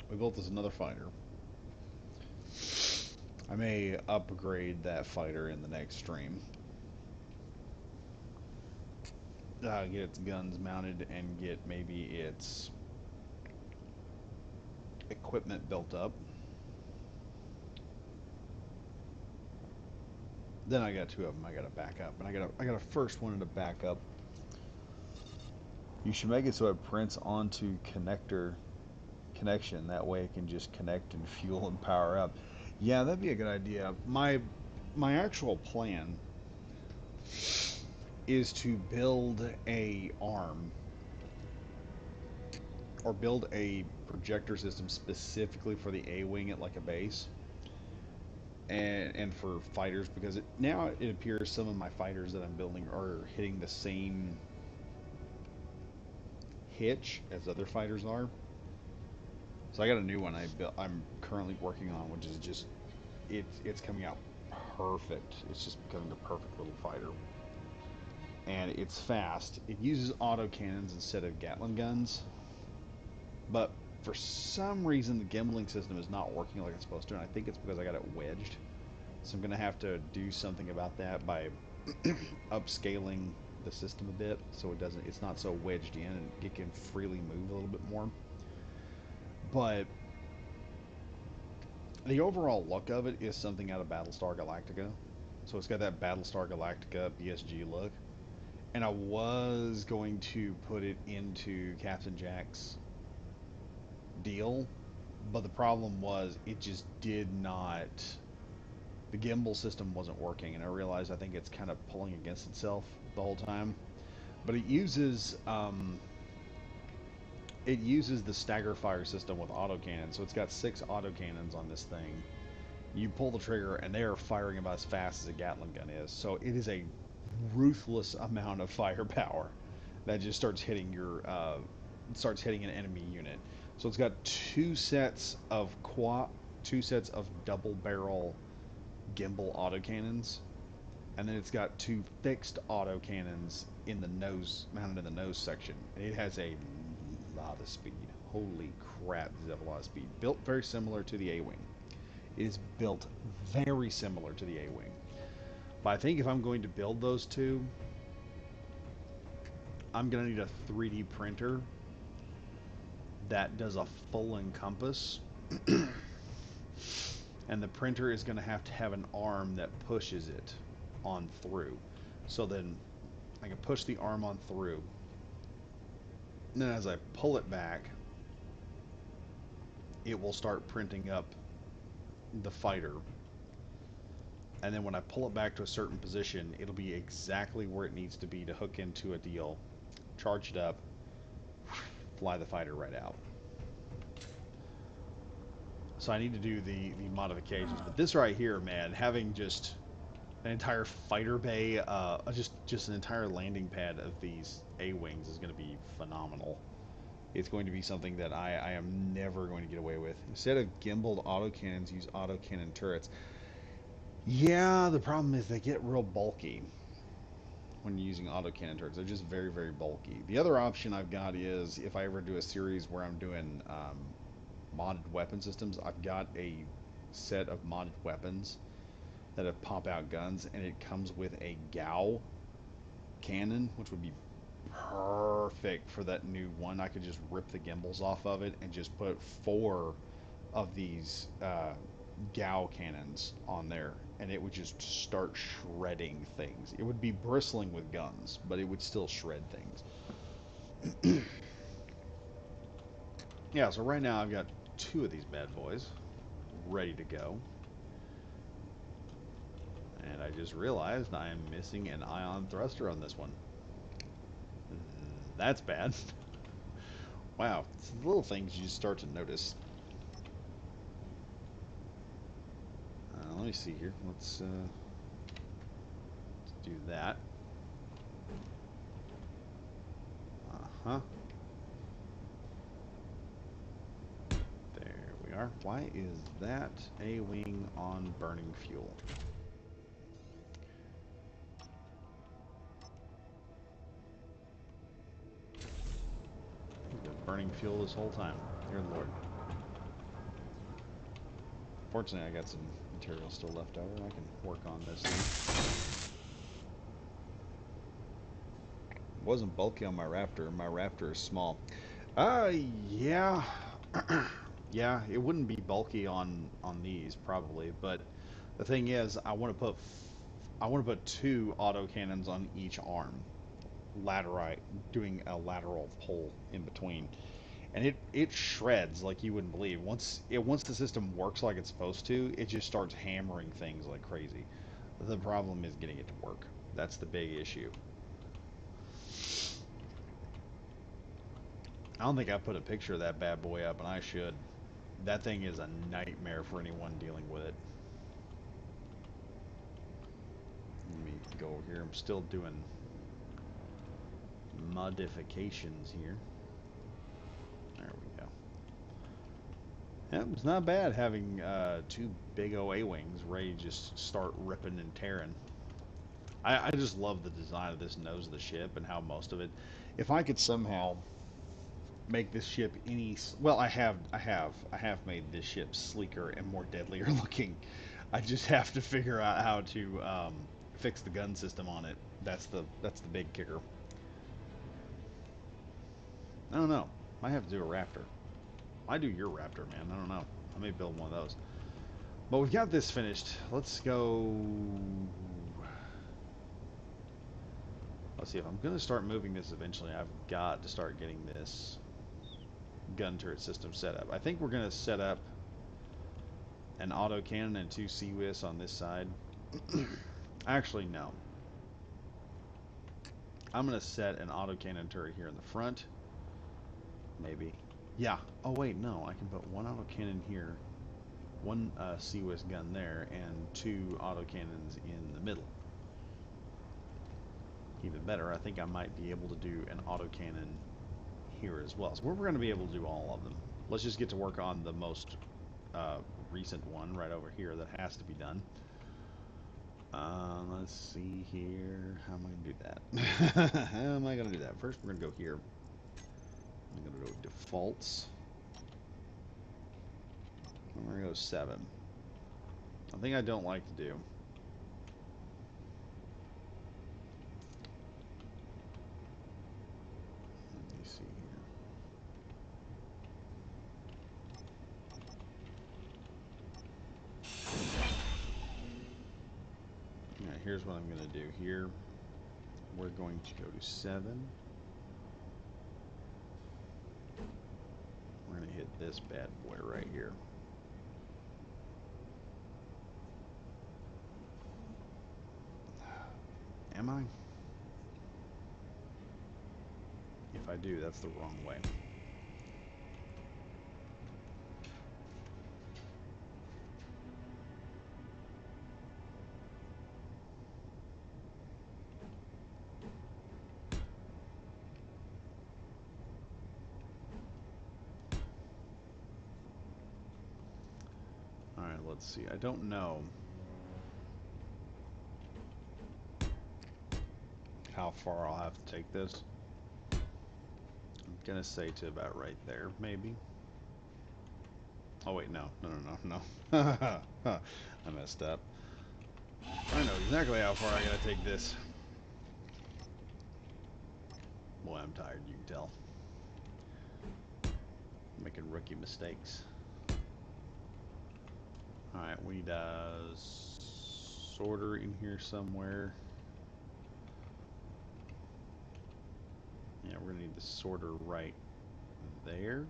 We built this another fighter. I may upgrade that fighter in the next stream. Get its guns mounted and get maybe its equipment built up. Then I got two of them I gotta back up. And I got a first one to back up. You should make it so it prints onto connection. That way it can just connect and fuel and power up. Yeah, that'd be a good idea. My actual plan is to build a arm or build a projector system specifically for the A-wing at like a base. And for fighters, because now it appears some of my fighters that I'm building are hitting the same hitch as other fighters are. So I got a new one I'm currently working on, which is just it's coming out perfect. It's just becoming the perfect little fighter, and it's fast. It uses autocannons instead of Gatling guns, but for some reason the gimbling system is not working like it's supposed to, and I think it's because I got it wedged. So I'm gonna have to do something about that by upscaling the system a bit so it's not so wedged in and it can freely move a little bit more. But the overall look of it is something out of Battlestar Galactica. So it's got that Battlestar Galactica BSG look. And I was going to put it into Captain Jack's deal, but the problem was it just did not. The gimbal system wasn't working, and I realized I think it's kind of pulling against itself the whole time. But it uses the stagger fire system with autocannon, so it's got 6 autocannons on this thing. You pull the trigger, and they are firing about as fast as a Gatling gun is. So it is a ruthless amount of firepower that just starts hitting an enemy unit. So it's got two sets of double barrel gimbal autocannons, and then it's got 2 fixed autocannons in the nose, mounted in the nose section. And it has a lot of speed. Holy crap, does it have a lot of speed. Built very similar to the A-Wing. It is built very similar to the A-Wing. But I think if I'm going to build those two, I'm going to need a 3D printer that does a full encompass. And the printer is going to have an arm that pushes it on through. So then I can push the arm on through. And then as I pull it back, it will start printing up the fighter. And then when I pull it back to a certain position, it'll be exactly where it needs to be to hook into a deal, charge it up, fly the fighter right out. So I need to do the modifications. But this right here, man, having just an entire fighter bay, just an entire landing pad of these A-Wings is going to be phenomenal. It's going to be something that I am never going to get away with. Instead of gimbaled autocannons, use autocannon turrets. Yeah, the problem is they get real bulky when you're using autocannon turrets. They're just very, very bulky. The other option I've got is if I ever do a series where I'm doing modded weapon systems, I've got a set of modded weapons that have pop-out guns, and it comes with a Gao cannon, which would be perfect perfect for that new one. I could just rip the gimbals off of it and just put four of these Gao cannons on there, and it would just start shredding things. It would be bristling with guns, but it would still shred things. Yeah, so right now I've got two of these bad boys ready to go. And I just realized I am missing an ion thruster on this one. That's bad. Wow, it's the little things you start to notice. Let me see here. Let's do that. Uh-huh. There we are. Why is that a wing on burning fuel? He's been burning fuel this whole time. Dear Lord. Fortunately, I got some material still left over. I can work on this thing. Wasn't bulky on my Raptor. My Raptor is small. Yeah. Yeah, it wouldn't be bulky on these probably, but the thing is, I want to put two auto cannons on each arm, laterite, doing a lateral pull in between, and it shreds like you wouldn't believe. Once the system works like it's supposed to, it just starts hammering things like crazy. The problem is getting it to work. That's the big issue. I don't think I put a picture of that bad boy up, and I should. That thing is a nightmare for anyone dealing with it. Let me go over here. I'm still doing modifications here. There we go. Yeah, it's not bad having two big OA wings ready to just start ripping and tearing. I just love the design of this nose of the ship and how most of it. If I could somehow make this ship well, I have made this ship sleeker and more deadlier looking. I just have to figure out how to fix the gun system on it. That's the big kicker. I don't know. Might have to do a Raptor. I do your Raptor, man. I don't know. I may build one of those. But we've got this finished. Let's go. Let's see, if I'm going to start moving this eventually, I've got to start getting this gun turret system set up. I think we're going to set up an auto cannon and two CWIS on this side. Actually, no. I'm going to set an auto cannon turret here in the front. Maybe. Yeah. Oh, wait, no. I can put one auto cannon here, one CWIS gun there, and two auto cannons in the middle. Even better, I think I might be able to do an auto cannon here as well. So we're going to be able to do all of them. Let's just get to work on the most recent one right over here that has to be done. Let's see here. How am I going to do that? How am I going to do that? First, we're going to go here. I'm going to go defaults. And we're going to go 7. One thing I don't like to do. Let me see here. Alright, here's what I'm going to do here. We're going to go to 7. We're going to hit this bad boy right here. Am I? If I do, that's the wrong way. Alright, let's see. I don't know how far I'll have to take this. I'm gonna say to about right there, maybe. Oh wait, no. I messed up. I know exactly how far I gotta take this. Boy, I'm tired, you can tell. Making rookie mistakes. Alright, we need a sorter in here somewhere. Yeah, we're going to need the sorter right there.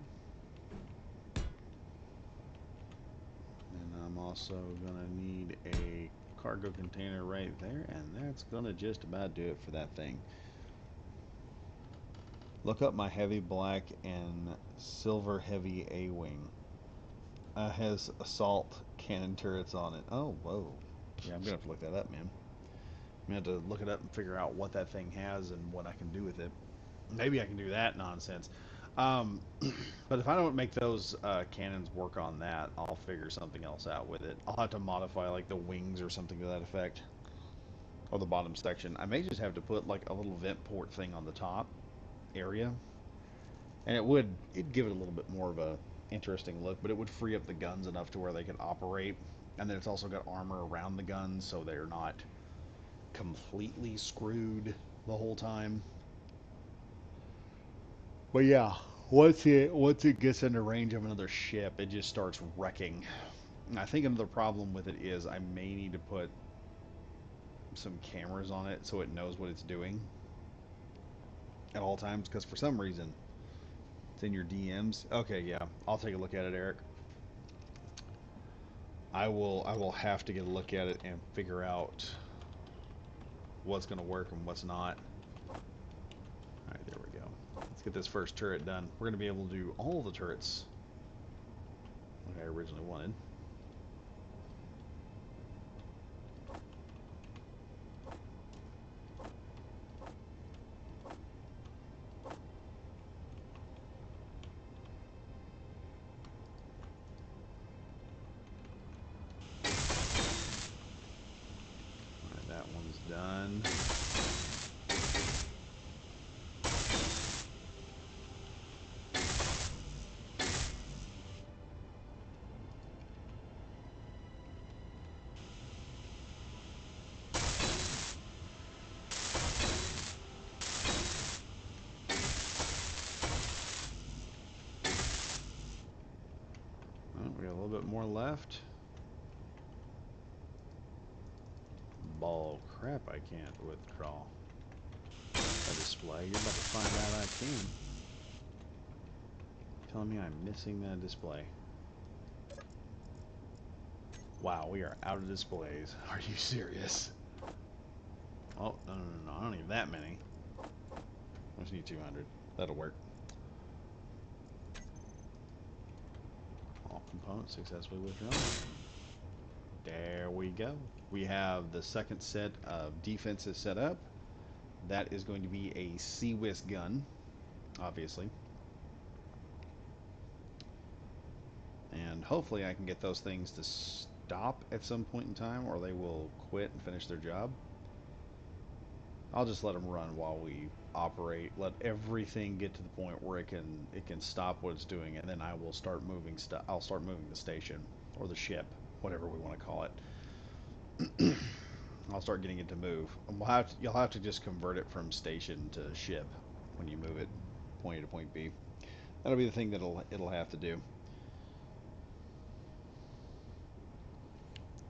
And I'm also going to need a cargo container right there, and that's going to just about do it for that thing. Look up my heavy black and silver heavy A-wing. Has assault cannon turrets on it. Oh, whoa. Yeah, I'm going to have to look that up, man. I'm going to have to look it up and figure out what that thing has and what I can do with it. Maybe I can do that nonsense. But if I don't make those cannons work on that, I'll figure something else out with it. I'll have to modify like the wings or something to that effect. Or the bottom section. I may just have to put like a little vent port thing on the top area. And it'd give it a little bit more of a interesting look, but it would free up the guns enough to where they could operate. And then it's also got armor around the guns, so they're not completely screwed the whole time. But yeah, once it gets into range of another ship, it just starts wrecking. And I think another problem with it is I may need to put some cameras on it so it knows what it's doing at all times, because for some reason it's in your DMs. Okay, yeah, I'll take a look at it, Eric. I will have to get a look at it and figure out what's going to work and what's not. Alright, there we go. Let's get this first turret done. We're going to be able to do all the turrets like I originally wanted. Alright, that one's done. Oh, we got a little bit more left. Ball crap, I can't withdraw a display. You're about to find out I can. Telling me I'm missing that display. Wow, we are out of displays. Are you serious? Oh, no, I don't need that many. I just need 200. That'll work. All components successfully withdrawn. There we go. We have the second set of defenses set up. That is going to be a Sea-Whisk gun, obviously. And hopefully I can get those things to stop at some point in time, or they will quit and finish their job. I'll just let them run while we operate. Let everything get to the point where it can stop what it's doing, and then I will start moving stuff. I'll start moving the station or the ship, whatever we want to call it. I'll start getting it to move. And you'll have to just convert it from station to ship when you move it point A to point B. That'll be the thing that it'll have to do.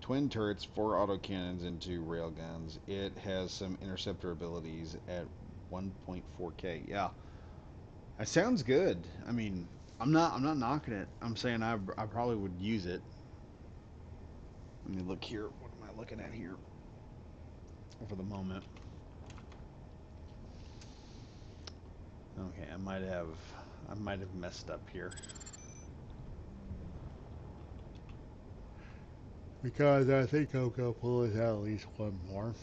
Twin turrets, 4 autocannons, and 2 railguns. It has some interceptor abilities at 1.4K. Yeah, that sounds good. I mean, I'm not knocking it. I'm saying I probably would use it. Let me look here. What am I looking at here? For the moment. Okay, I might have messed up here. Because I think I'm gonna pull it out at least one more.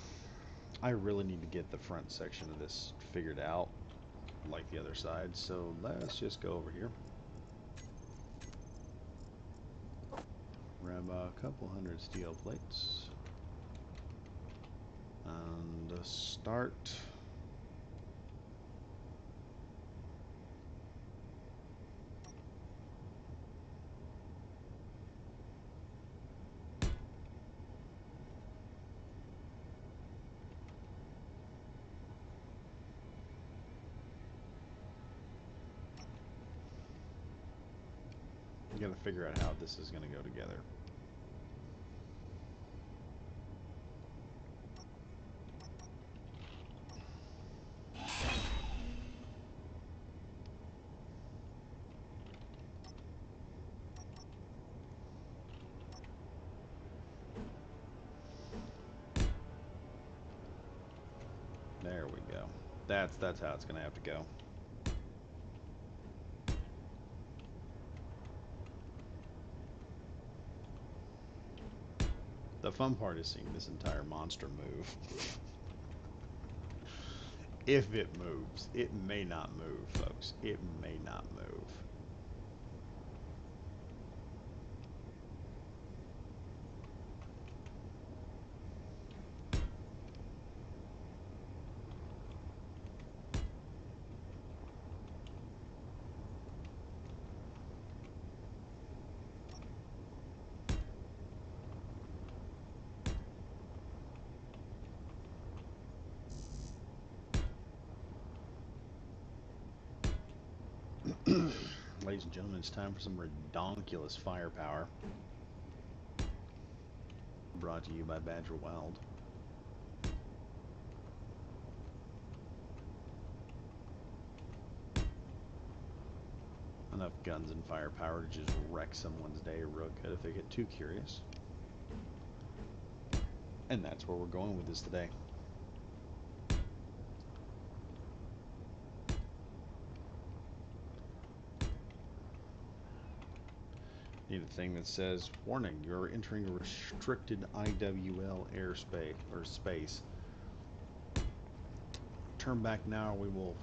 I really need to get the front section of this figured out, like the other side. So let's just go over here. Grab a couple hundred steel plates. And start. got to figure out how this is going to go together. There we go. That's how it's going to have to go. The fun part is seeing this entire monster move. If it moves. It may not move, folks. It may not move. Ladies and gentlemen, it's time for some redonkulous firepower. Brought to you by Badger Wild. Enough guns and firepower to just wreck someone's day real good if they get too curious. And that's where we're going with this today. Need a thing that says, warning, you're entering a restricted IWL airspace or space. Turn back now or we will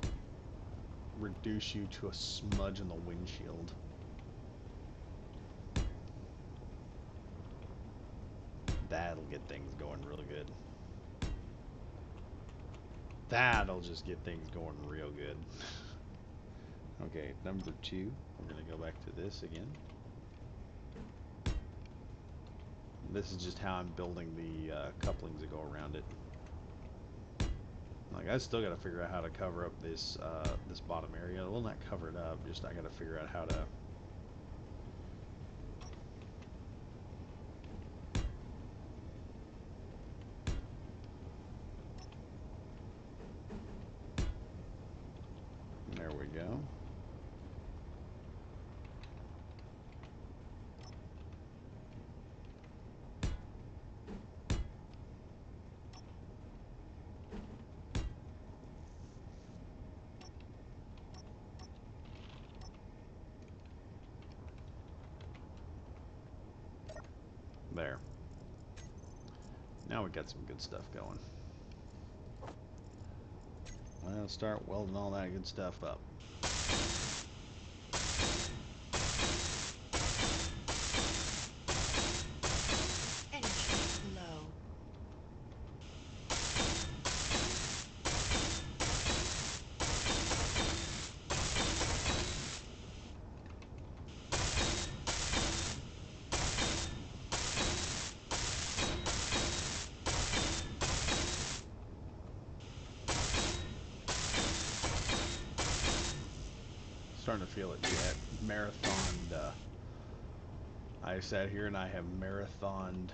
reduce you to a smudge in the windshield. That'll get things going real good. That'll just get things going real good. Okay, number 2, we're going to go back to this again. This is just how I'm building the couplings that go around it. Like, I still got to figure out how to cover up this this bottom area. Well, not cover it up, just I got to figure out how to. There we go. There. Now we got some good stuff going. Well, start welding all that good stuff up. Energy low. Starting to feel it yet. Marathoned. I sat here and I have marathoned.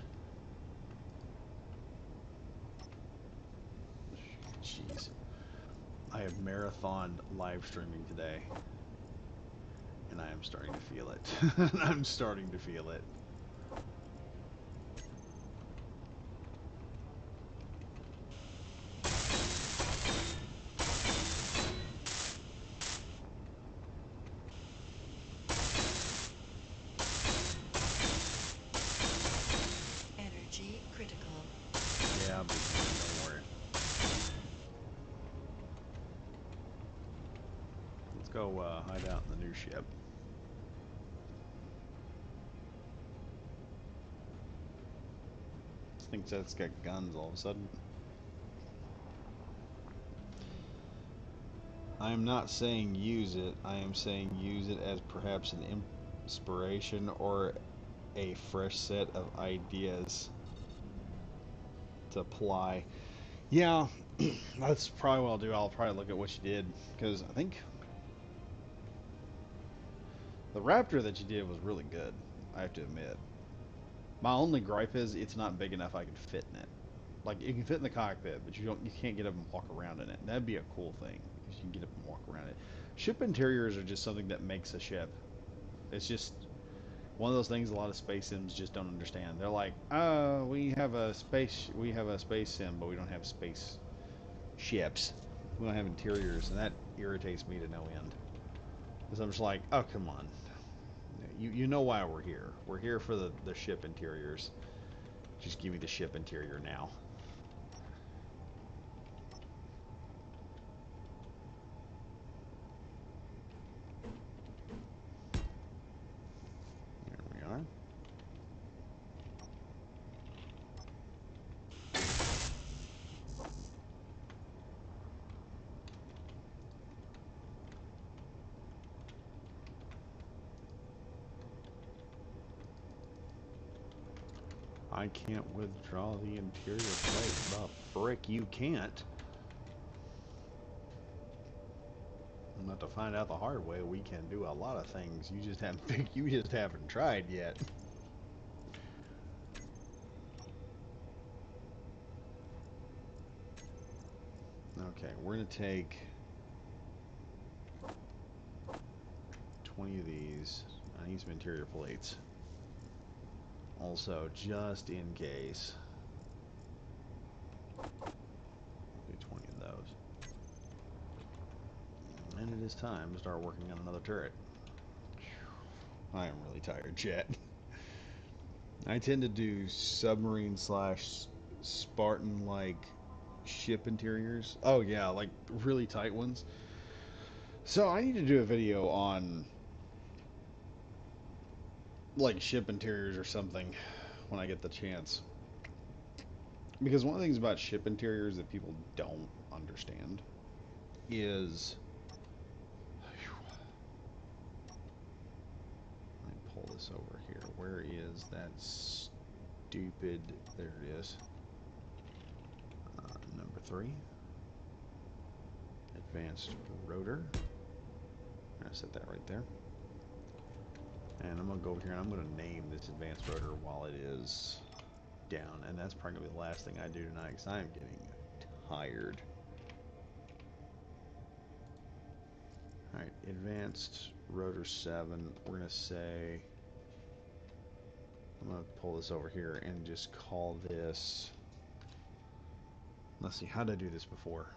Jeez. I have marathoned live streaming today. And I am starting to feel it. I'm starting to feel it. Energy critical. Yeah, but don't worry. Let's go hide out in the new ship. Thinks that's got guns all of a sudden. I am not saying use it. I am saying use it as perhaps an inspiration or a fresh set of ideas to apply. Yeah, that's probably what I'll do. I'll probably look at what you did because I think The Raptor that you did was really good, I have to admit. My only gripe is it's not big enough I could fit in it. Like it can fit in the cockpit, but you can't get up and walk around in it. That'd be a cool thing if you can get up and walk around it. Ship interiors are just something that makes a ship. It's just one of those things a lot of space sims just don't understand. They're like, "Oh, we have a space sim, but we don't have space ships. We don't have interiors," and that irritates me to no end. Because I'm just like, "Oh, come on. You know why we're here. We're here for the ship interiors. Just give me the ship interior now." There we are. I can't withdraw the interior plate. The frick you can't. I'm about to find out the hard way. We can do a lot of things. You just haven't you just haven't tried yet. Okay, we're gonna take 20 of these. I need some interior plates. Also, just in case. Do 20 of those. And it is time to start working on another turret. I am really tired, chat. I tend to do submarine slash Spartan like ship interiors. Oh yeah, like really tight ones. So I need to do a video on like ship interiors or something when I get the chance. Because one of the things about ship interiors that people don't understand is, let me pull this over here. Where is that stupid, there it is. Number 3. Advanced rotor. I'm going to set that right there. And I'm going to go over here and I'm going to name this advanced rotor while it is down. And that's probably going to be the last thing I do tonight because I am getting tired. Alright, advanced rotor 7. We're going to say, I'm going to pull this over here and just call this, let's see, how did I do this before?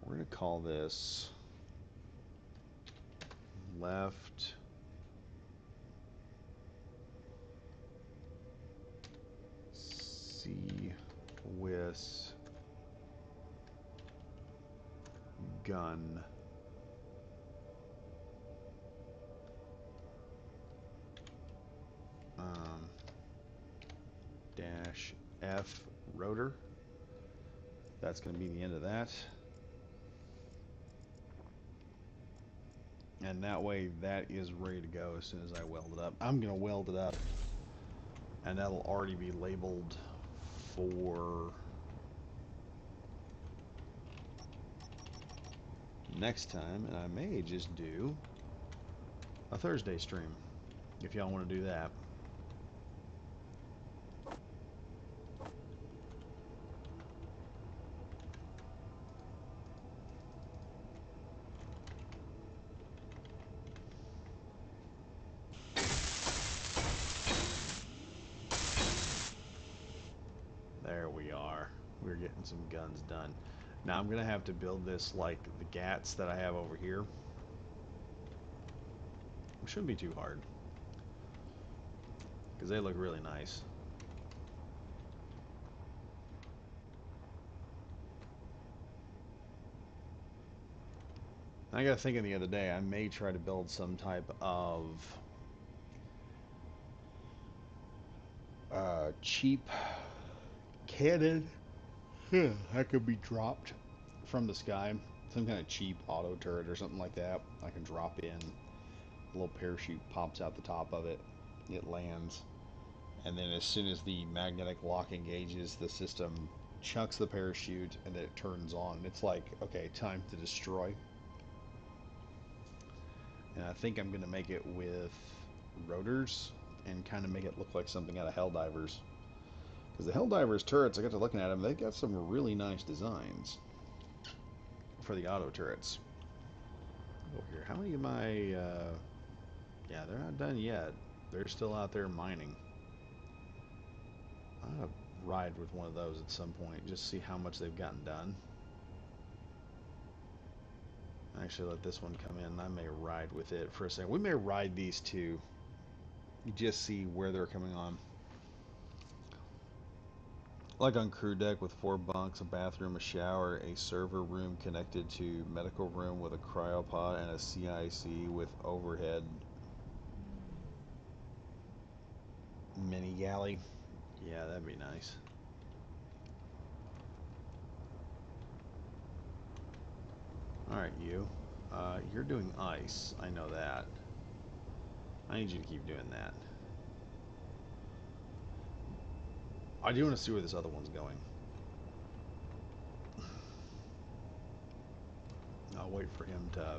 We're going to call this left C with gun dash F rotor. That's going to be the end of that. And that way that is ready to go as soon as I weld it up. I'm going to weld it up and that'll already be labeled for next time, and I may just do a Thursday stream if y'all want to do that. There we are. We're getting some guns done. Now I'm gonna have to build this like the GATs that I have over here. It shouldn't be too hard because they look really nice. I got thinking the other day I may try to build some type of cheap cannon that could be dropped from the sky. Some kind of cheap auto turret or something like that. I can drop in. A little parachute pops out the top of it. It lands. And then as soon as the magnetic lock engages, the system chucks the parachute and then it turns on. It's like, okay, time to destroy. And I think I'm going to make it with rotors and kind of make it look like something out of Helldivers. Because the Helldivers turrets, I got to looking at them, they got some really nice designs for the auto turrets. Over here, how many of my, yeah, they're not done yet. They're still out there mining. I'm going to ride with one of those at some point, just see how much they've gotten done. Actually, let this one come in. I may ride with it for a second. We may ride these two. You just see where they're coming on. Like on crew deck with 4 bunks, a bathroom, a shower, a server room connected to medical room with a cryopod, and a CIC with overhead mini galley. Yeah, that'd be nice. Alright, you. You're doing ice. I know that. I need you to keep doing that. I do want to see where this other one's going. I'll wait for him to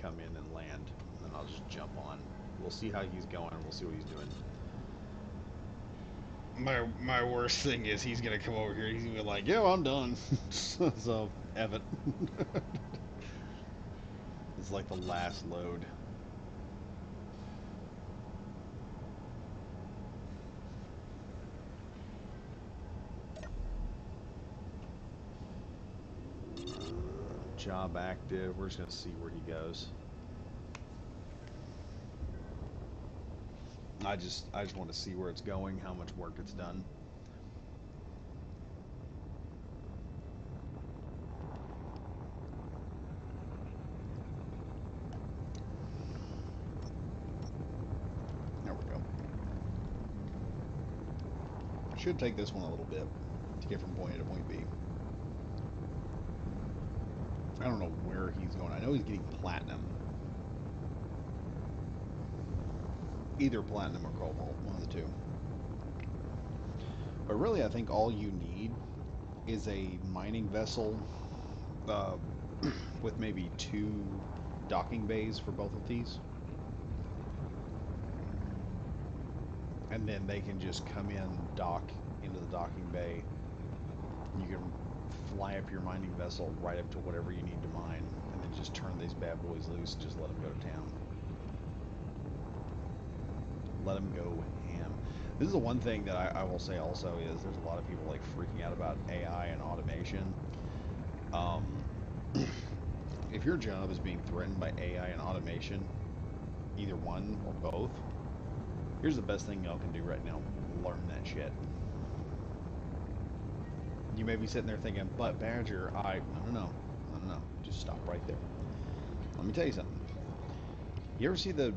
come in and land, and then I'll just jump on. We'll see how he's going, we'll see what he's doing. My worst thing is he's gonna come over here, he's gonna be like, yo, I'm done. So, F it. It's like the last load. Job active, we're just gonna see where he goes. I just want to see where it's going, how much work it's done. There we go. Should take this one a little bit to get from point A to point B. I don't know where he's going. I know he's getting platinum. Either platinum or cobalt, one of the two. But really, I think all you need is a mining vessel uh, with maybe 2 docking bays for both of these. And then they can just come in, dock into the docking bay. You can fly up your mining vessel right up to whatever you need to mine, and then just turn these bad boys loose and just let them go to town. Let them go ham. This is the one thing that I will say also is there's a lot of people like freaking out about AI and automation. If your job is being threatened by AI and automation, either one or both, here's the best thing y'all can do right now. Learn that shit. You may be sitting there thinking, but Badger, no. Just stop right there. Let me tell you something. You ever see the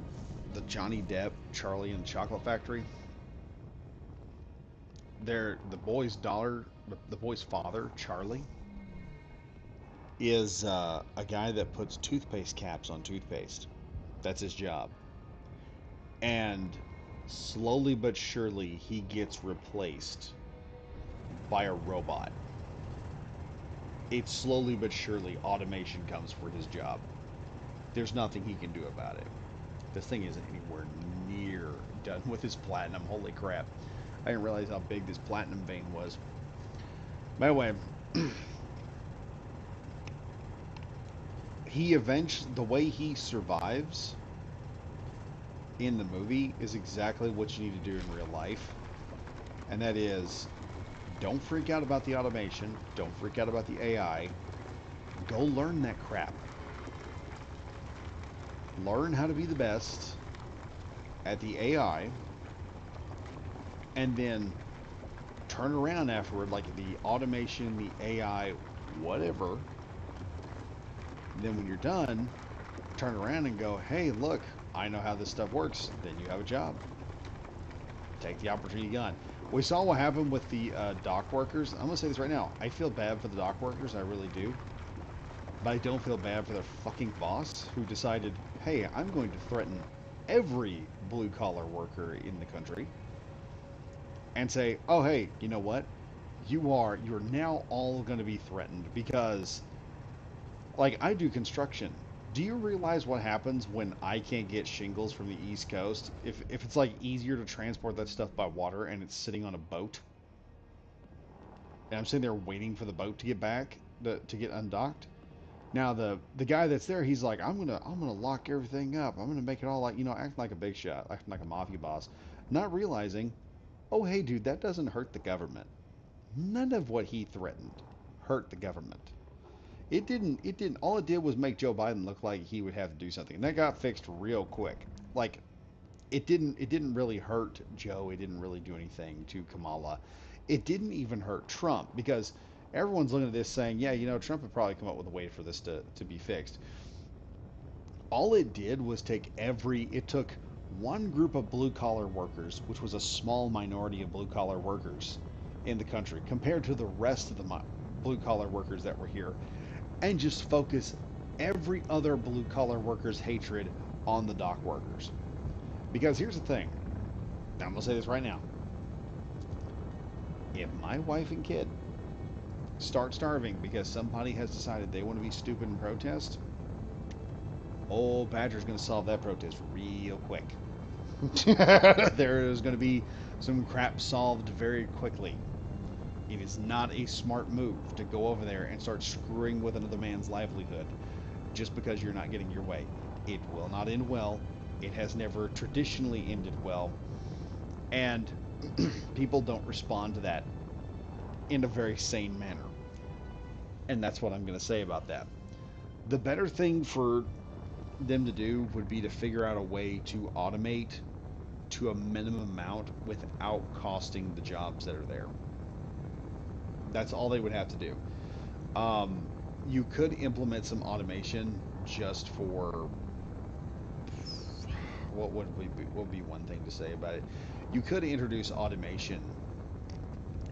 Johnny Depp, Charlie and the Chocolate Factory? The boy's daughter, the boy's father, Charlie, is a guy that puts toothpaste caps on toothpaste. That's his job. And slowly but surely, he gets replaced by a robot. It's slowly but surely automation comes for his job. There's nothing he can do about it. This thing isn't anywhere near done with his platinum. Holy crap. I didn't realize how big this platinum vein was. By the way, the way he survives in the movie is exactly what you need to do in real life. And that is, don't freak out about the automation. Don't freak out about the AI. Go learn that crap. Learn how to be the best at the AI. And then turn around afterward, like the automation, the AI, whatever. And then when you're done, turn around and go, hey, look, I know how this stuff works. Then you have a job. Take the opportunity gone. We saw what happened with the dock workers. I'm going to say this right now. I feel bad for the dock workers. I really do. But I don't feel bad for their fucking boss who decided, hey, I'm going to threaten every blue-collar worker in the country. and say, oh, hey, you know what? You're now all going to be threatened because, like, I do construction. Do you realize what happens when I can't get shingles from the East Coast? If it's like easier to transport that stuff by water and it's sitting on a boat, and I'm sitting there waiting for the boat to get back to get undocked. Now the guy that's there, he's like, I'm gonna lock everything up. I'm gonna make it all like acting like a big shot, acting like a mafia boss, not realizing, oh hey dude, that doesn't hurt the government. None of what he threatened hurt the government. It didn't. It didn't. All it did was make Joe Biden look like he would have to do something, and that got fixed real quick. Like it didn't. It didn't really hurt Joe. It didn't really do anything to Kamala. It didn't even hurt Trump because everyone's looking at this saying, yeah, Trump would probably come up with a way for this to be fixed. All it did was it took one group of blue collar workers, which was a small minority of blue collar workers in the country compared to the rest of the blue collar workers that were here, and just focus every other blue collar worker's hatred on the dock workers. Because here's the thing, I'm gonna say this right now. If my wife and kid start starving because somebody has decided they want to be stupid and protest, old Badger's gonna solve that protest real quick. There is gonna be some crap solved very quickly. It is not a smart move to go over there and start screwing with another man's livelihood just because you're not getting your way. It will not end well. It has never traditionally ended well. And people don't respond to that in a very sane manner. And that's what I'm going to say about that. The better thing for them to do would be to figure out a way to automate to a minimum amount without costing the jobs that are there. That's all they would have to do. Um, you could implement some automation just for what would be one thing to say about it? You could introduce automation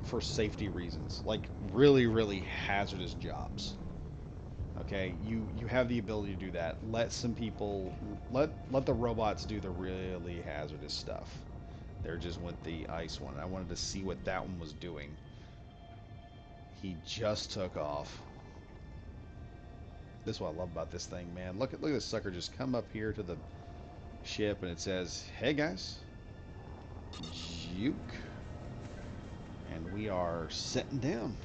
for safety reasons, like really, really hazardous jobs. Okay, you have the ability to do that. Let some people let the robots do the really hazardous stuff. There just went the ice one. I wanted to see what that one was doing. He just took off. This is what I love about this thing, man. Look at this sucker just come up here to the ship and it says, "Hey guys, juke," and we are setting down.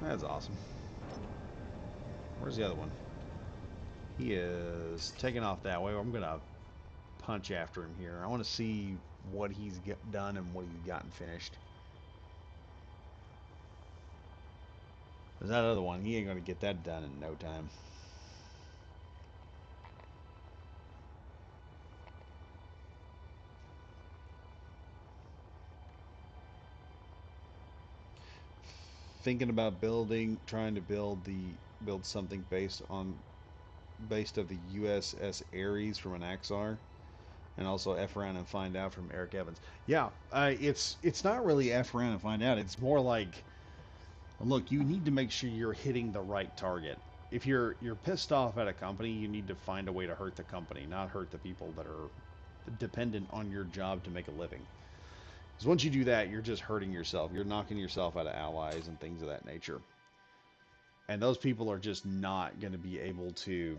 That's awesome. Where's the other one? He is taking off that way. I'm gonna punch after him here. I want to see what he's done and what he's gotten finished. There's that other one. He ain't gonna get that done in no time. Thinking about trying to build something based of the USS Ares from an Axar, and also F around and find out from Eric Evans. Yeah, it's not really F around and find out. It's more like, look, you need to make sure you're hitting the right target. If you're pissed off at a company, you need to find a way to hurt the company, not hurt the people that are dependent on your job to make a living. Because once you do that, you're just hurting yourself. You're knocking yourself out of allies and things of that nature. And those people are just not going to be able to.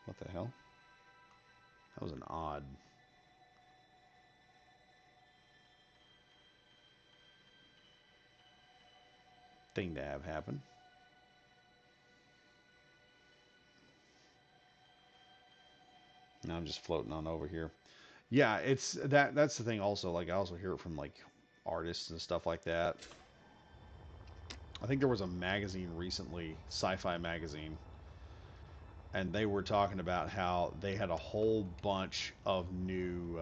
What the hell? That was an odd thing to have happen. Now I'm just floating on over here. Yeah, it's that's the thing also. Like I also hear it from like artists and stuff like that. I think there was a magazine recently, sci-fi magazine, and they were talking about how they had a whole bunch of new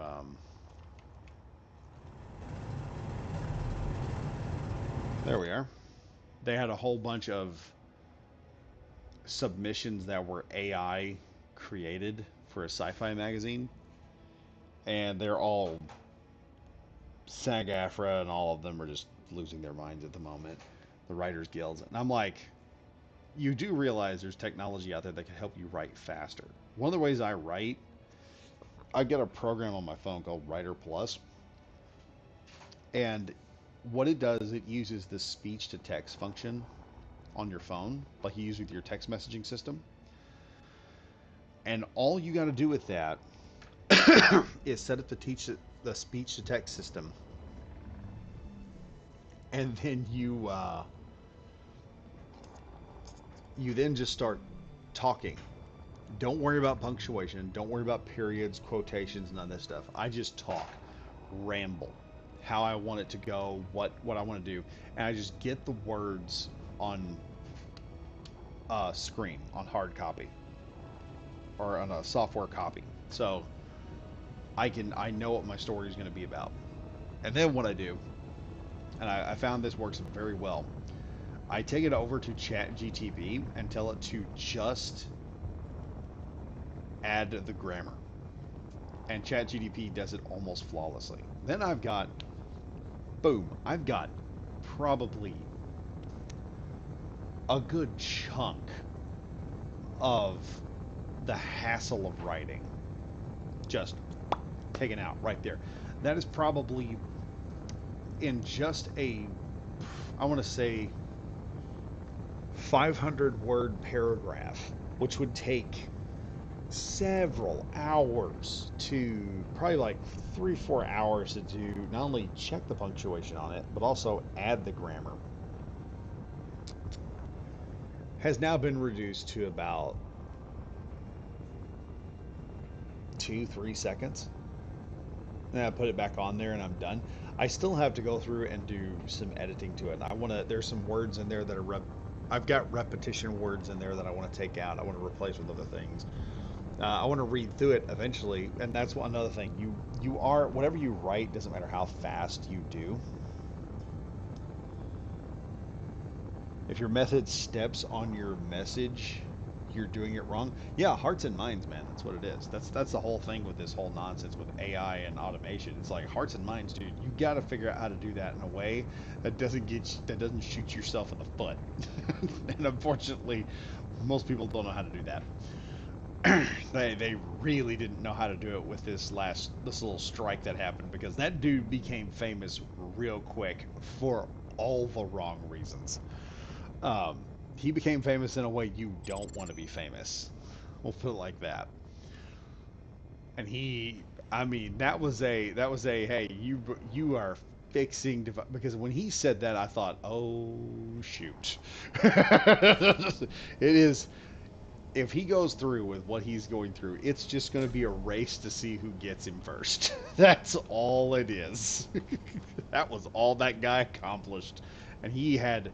there we are. They had a whole bunch of submissions that were AI created for a sci-fi magazine, and they're all SAG-AFTRA, and all of them are just losing their minds at the moment. The Writers Guilds, and I'm like, you do realize there's technology out there that can help you write faster. One of the ways I write I got a program on my phone called Writer Plus, and what it does, it uses the speech to text function on your phone, like you use with your text messaging system. And all you got to do with that is set up the speech to text system, and then you then just start talking. Don't worry about punctuation. Don't worry about periods, quotations, none of this stuff. I just talk, ramble, how I want it to go, what I want to do, and I just get the words on screen on hard copy or on a software copy. So I know what my story is going to be about. And then what I do, and I found this works very well. I take it over to ChatGTP and tell it to just add the grammar, and ChatGTP does it almost flawlessly. Then I've got, boom, I've got probably a good chunk of the hassle of writing just taken out right there. That is probably in just a, I want to say, 500 word paragraph, which would take several hours to, probably like 3-4 hours to do, not only check the punctuation on it, but also add the grammar, has now been reduced to about 2-3 seconds. Then I put it back on there and I'm done. I still have to go through and do some editing to it. I want to, there's some words in there that are I've got repetition words in there that I want to take out. I want to replace with other things. I want to read through it eventually, and that's another thing. You are, whatever you write, doesn't matter how fast you do. If your method steps on your message, you're doing it wrong. Yeah, hearts and minds, man. That's what it is. That's the whole thing with this whole nonsense with AI and automation. It's like hearts and minds, dude. You got to figure out how to do that in a way that doesn't shoot yourself in the foot. And unfortunately, most people don't know how to do that. They really didn't know how to do it with this little strike that happened, because that dude became famous real quick for all the wrong reasons. Um, he became famous in a way you don't want to be famous. We'll put it like that. And I mean, that was a hey, you are fixing because when he said that, I thought, oh shoot, it is. If he goes through with what he's going through, it's just going to be a race to see who gets him first. That's all it is. That was all that guy accomplished. And he had,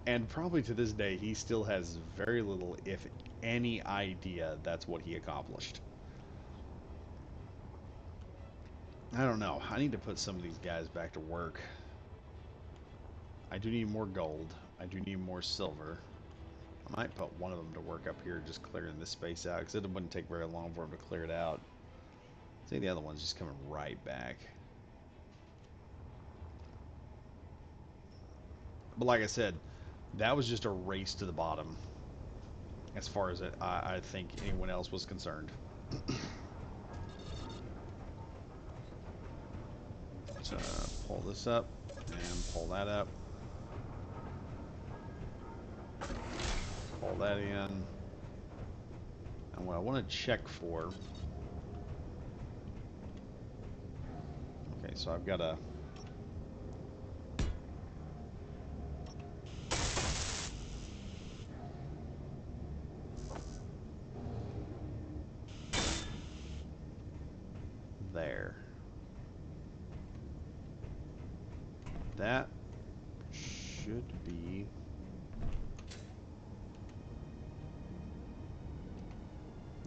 and probably to this day, he still has very little, if any, idea that's what he accomplished. I don't know. I need to put some of these guys back to work. I do need more gold. I do need more silver. I might put one of them to work up here, just clearing this space out, because it wouldn't take very long for him to clear it out. I think the other one's just coming right back. But like I said, that was just a race to the bottom, as far as I think anyone else was concerned. So pull this up and pull that up. Pull that in. And what I want to check for... Okay, so I've got a... There. That should be...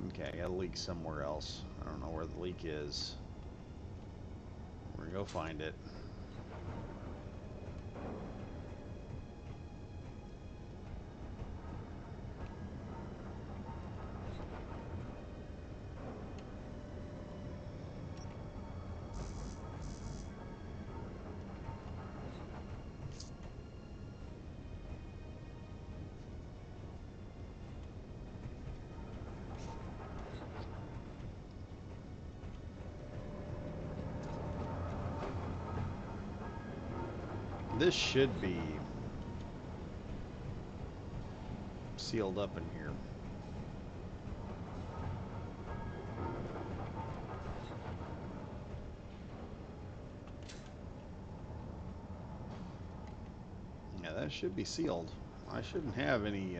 Okay, I got a leak somewhere else. I don't know where the leak is. We're gonna go find it. This should be sealed up in here. Yeah, that should be sealed. I shouldn't have any,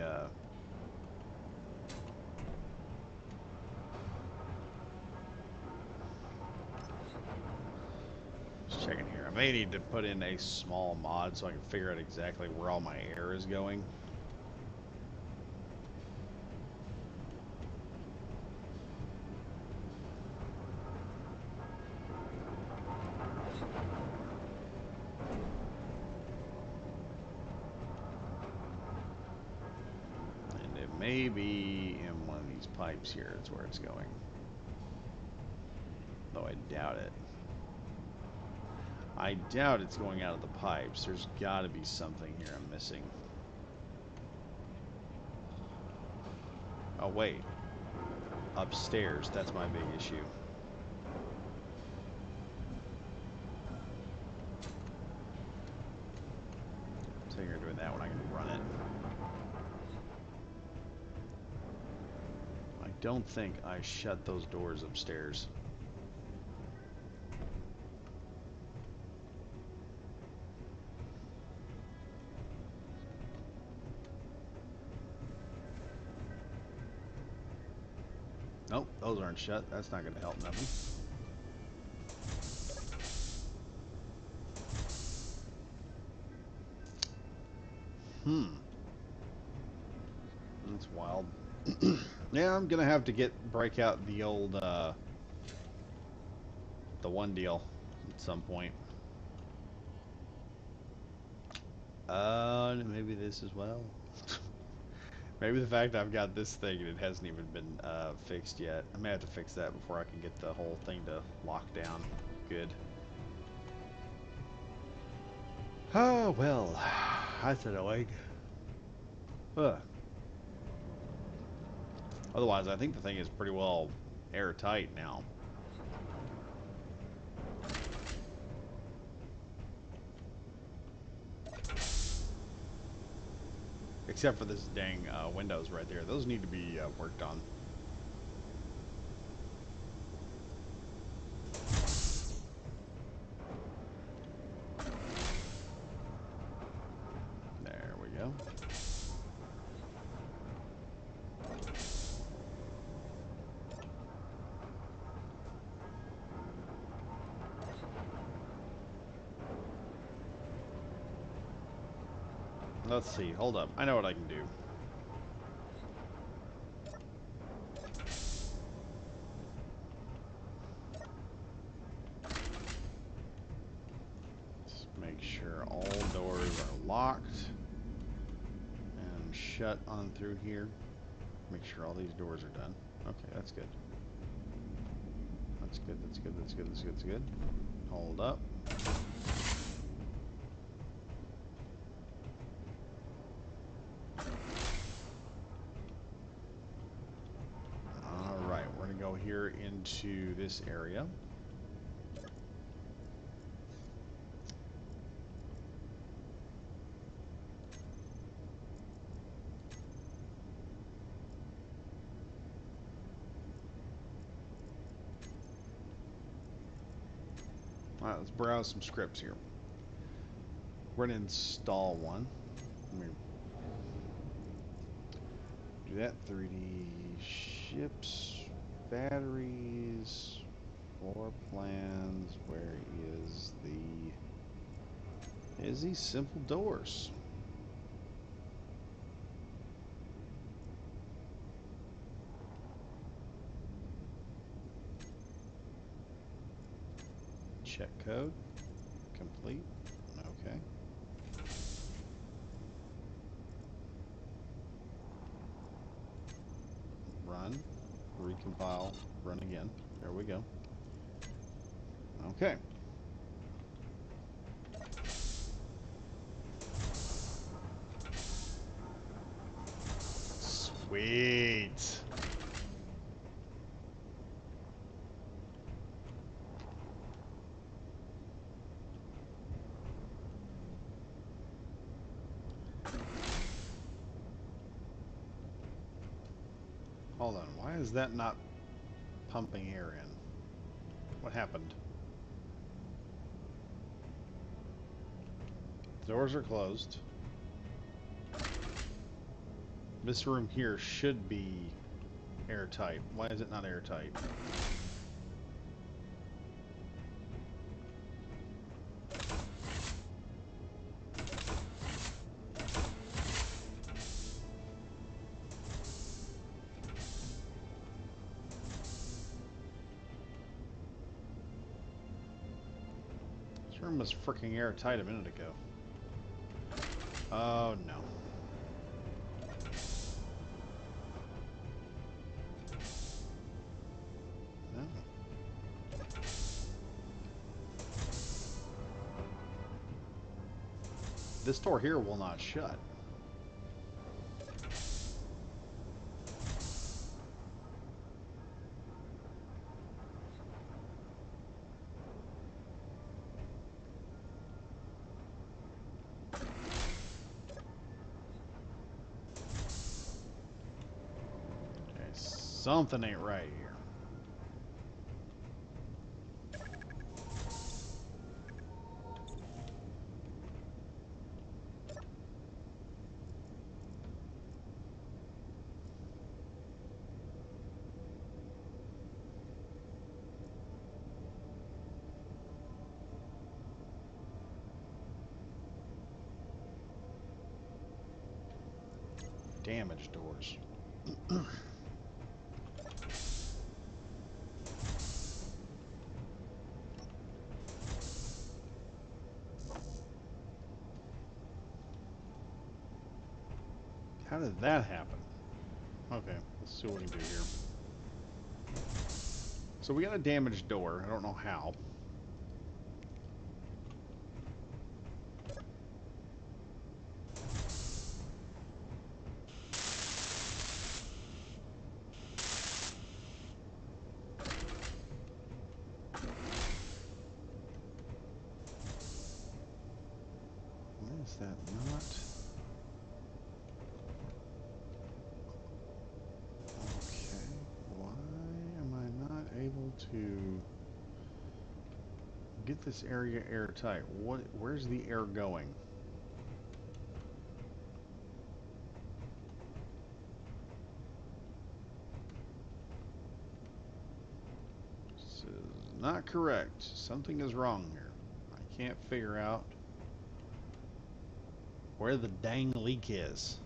just checking here. I may need to put in a small mod so I can figure out exactly where all my air is going. And it may be in one of these pipes here. That's where it's going. Though I doubt it. I doubt it's going out of the pipes. There's got to be something here I'm missing. Oh, wait. Upstairs. That's my big issue. So you're doing that when I can run it. I don't think I shut those doors upstairs. Nope, those aren't shut. That's not going to help nothing. That's wild. Yeah, I'm going to have to break out the old, the one deal at some point. Maybe this as well. Maybe the fact I've got this thing and it hasn't even been fixed yet. I may have to fix that before I can get the whole thing to lock down. Good. Oh, well. That's annoying. Ugh. Otherwise, I think the thing is pretty well airtight now. Except for this dang windows right there. Those need to be worked on. There we go. Let's see. Hold up. I know what I can do. Let's make sure all doors are locked and shut on through here. Make sure all these doors are done. Okay, that's good. That's good, that's good, that's good, that's good, that's good. Hold up. Alright, we're going to go here into this area. Alright, let's browse some scripts here. We're going to install one. Let me do that. 3D ships, batteries, floor plans. Where is these simple doors? Check code. Complete. Okay. Run. Recompile. Run again. There we go. Okay. Sweet. Hold on. Why is that not pumping air in? What happened? Doors are closed. This room here should be airtight. Why is it not airtight? This room was freaking airtight a minute ago. Oh no. No. This door here will not shut. Okay, something ain't right here. Damaged doors. How did that happen? Okay, let's see what we can do here. So we got a damaged door. I don't know how. Why is that not? Okay, why am I not able to get this area airtight? Where's the air going? This is not correct. Something is wrong here. I can't figure out where the dang leak is.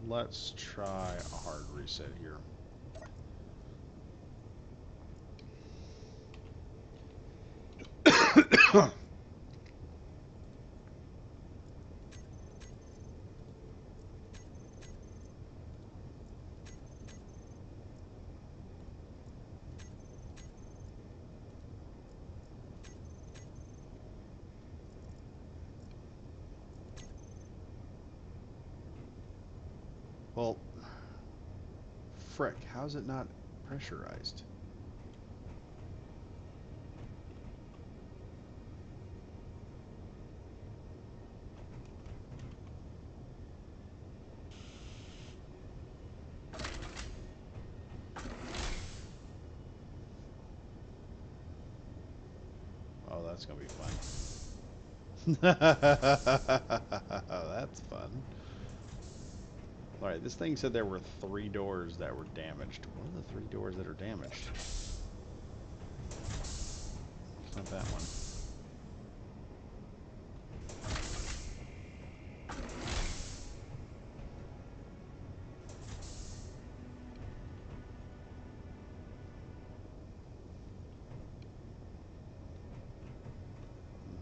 Let's try a hard reset here. Well, frick, how's it not pressurized? Oh, that's gonna be fun. That's fun. Alright, this thing said there were 3 doors that were damaged. What are the 3 doors that are damaged? It's not that one.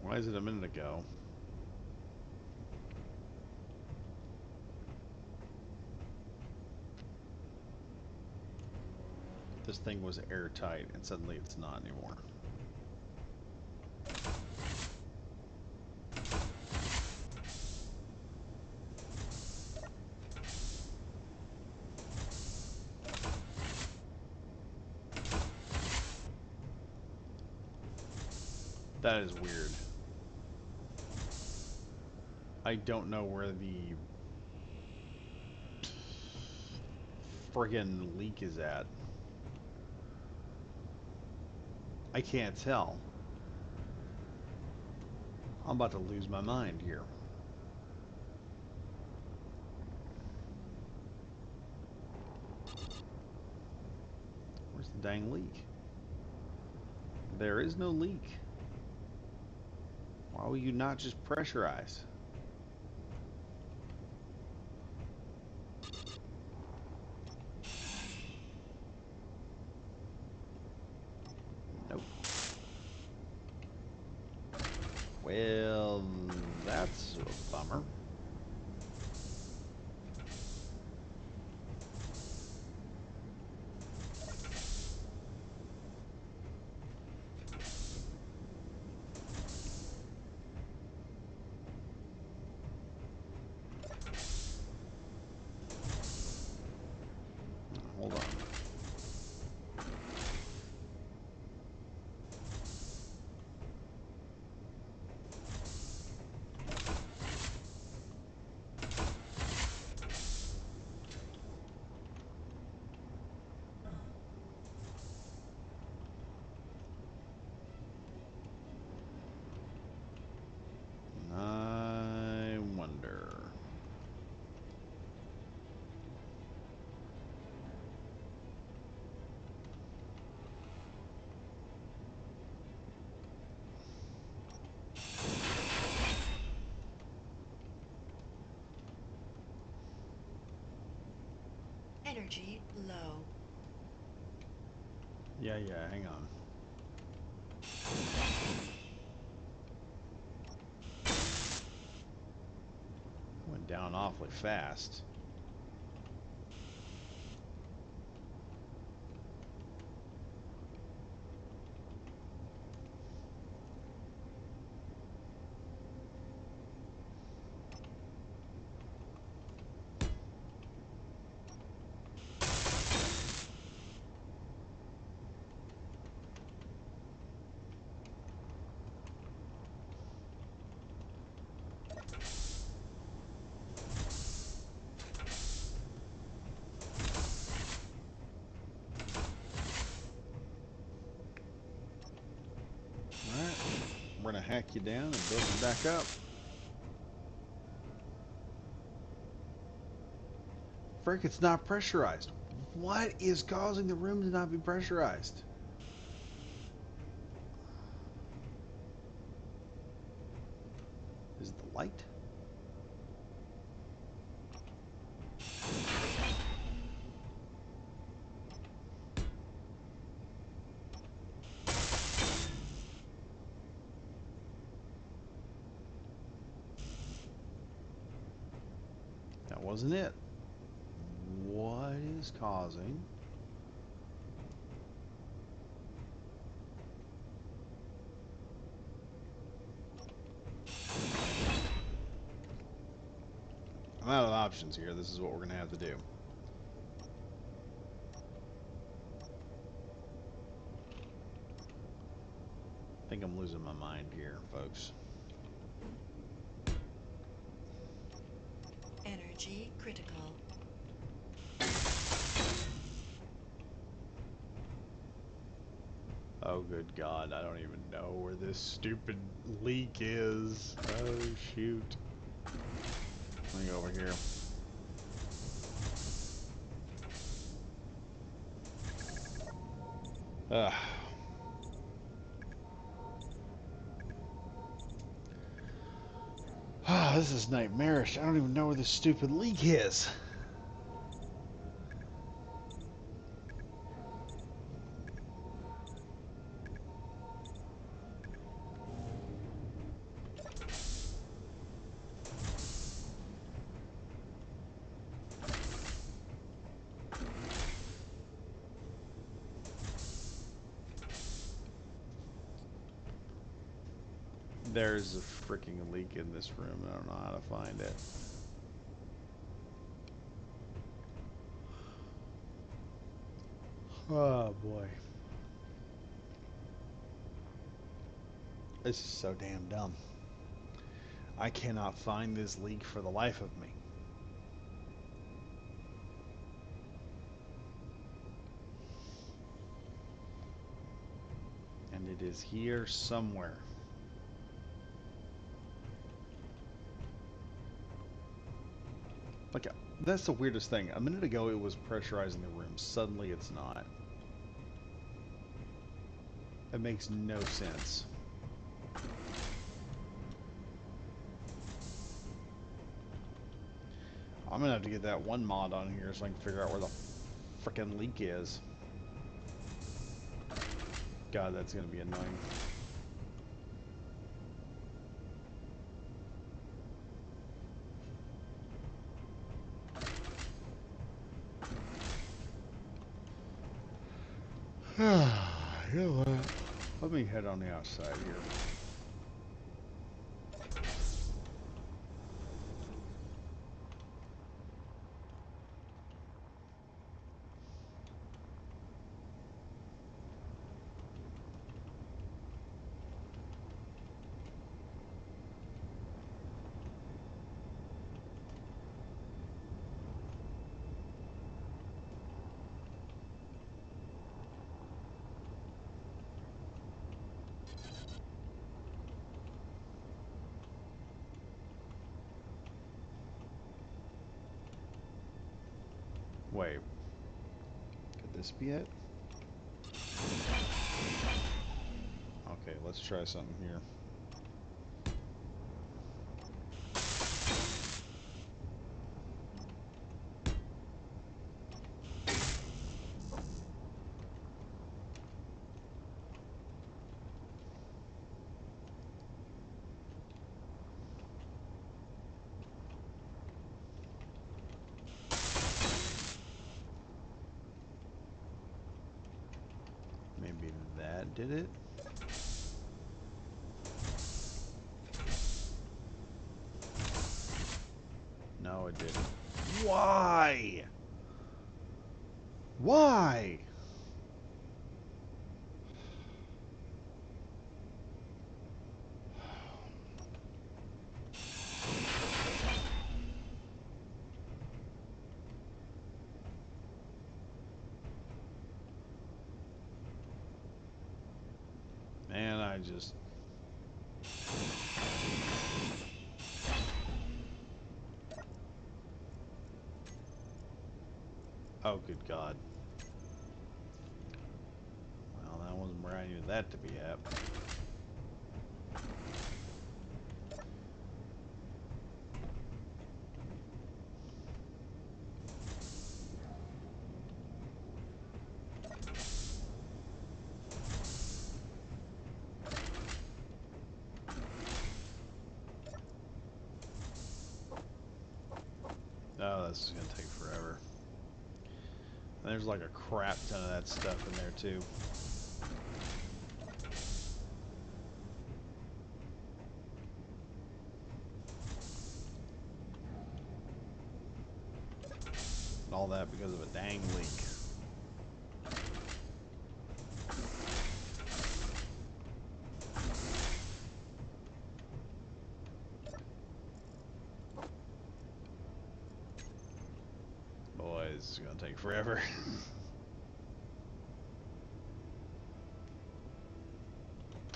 Why is it a minute ago? This thing was airtight, and suddenly it's not anymore. That is weird. I don't know where the friggin' leak is at. I can't tell. I'm about to lose my mind here. Where's the dang leak? There is no leak. Why will you not just pressurize? Nope. Well, that's a bummer. Hold on. I wonder. Energy low. Yeah, hang on. Went down awfully fast. Alright, we're gonna hack you down and build you back up. Frick, it's not pressurized. What is causing the room to not be pressurized? Is it the light? That wasn't it. What is causing? I'm out of options here. This is what we're gonna have to do. I think I'm losing my mind here, folks. Energy critical. Oh, good God. I don't even know where this stupid leak is. Oh, shoot. Let me go over here. Ugh. Ah, this is nightmarish. I don't even know where this stupid leak is. There's a freaking leak in this room, and I don't know how to find it. Oh, boy. This is so damn dumb. I cannot find this leak for the life of me. And it is here somewhere. Like, that's the weirdest thing. A minute ago it was pressurizing the room. Suddenly it's not. It makes no sense. I'm gonna have to get that one mod on here so I can figure out where the frickin' leak is. God, that's gonna be annoying. You know what? Let me head on the outside here. Wait, could this be it? Okay, let's try something here. Maybe that did it? No, it didn't. Why? Why? Man, I just... Oh, good God. Well, that wasn't where I needed that to be at. Oh, this is gonna take forever. And there's like a crap ton of that stuff in there too. And all that because of a dang leak. Boy, this is gonna take forever.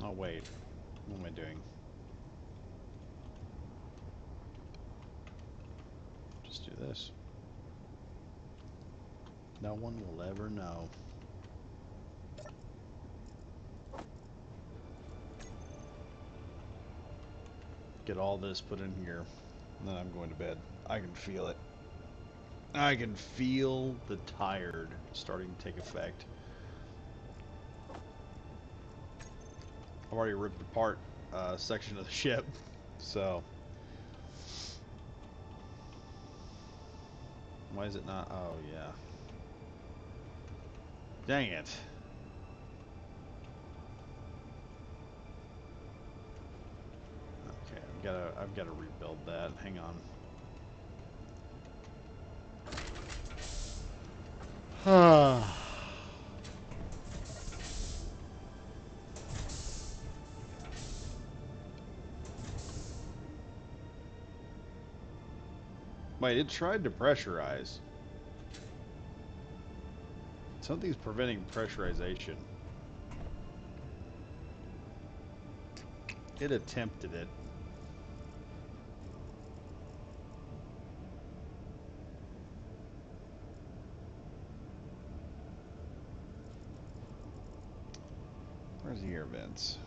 Oh wait, what am I doing? Just do this. No one will ever know. Get all this put in here, and then I'm going to bed. I can feel it. I can feel the tired starting to take effect. I've already ripped apart a section of the ship, so... Why is it not? Oh, yeah. Dang it. Okay, I've gotta rebuild that. Hang on. Wait, it tried to pressurize. Something's preventing pressurization. It attempted it. Where's the air vents?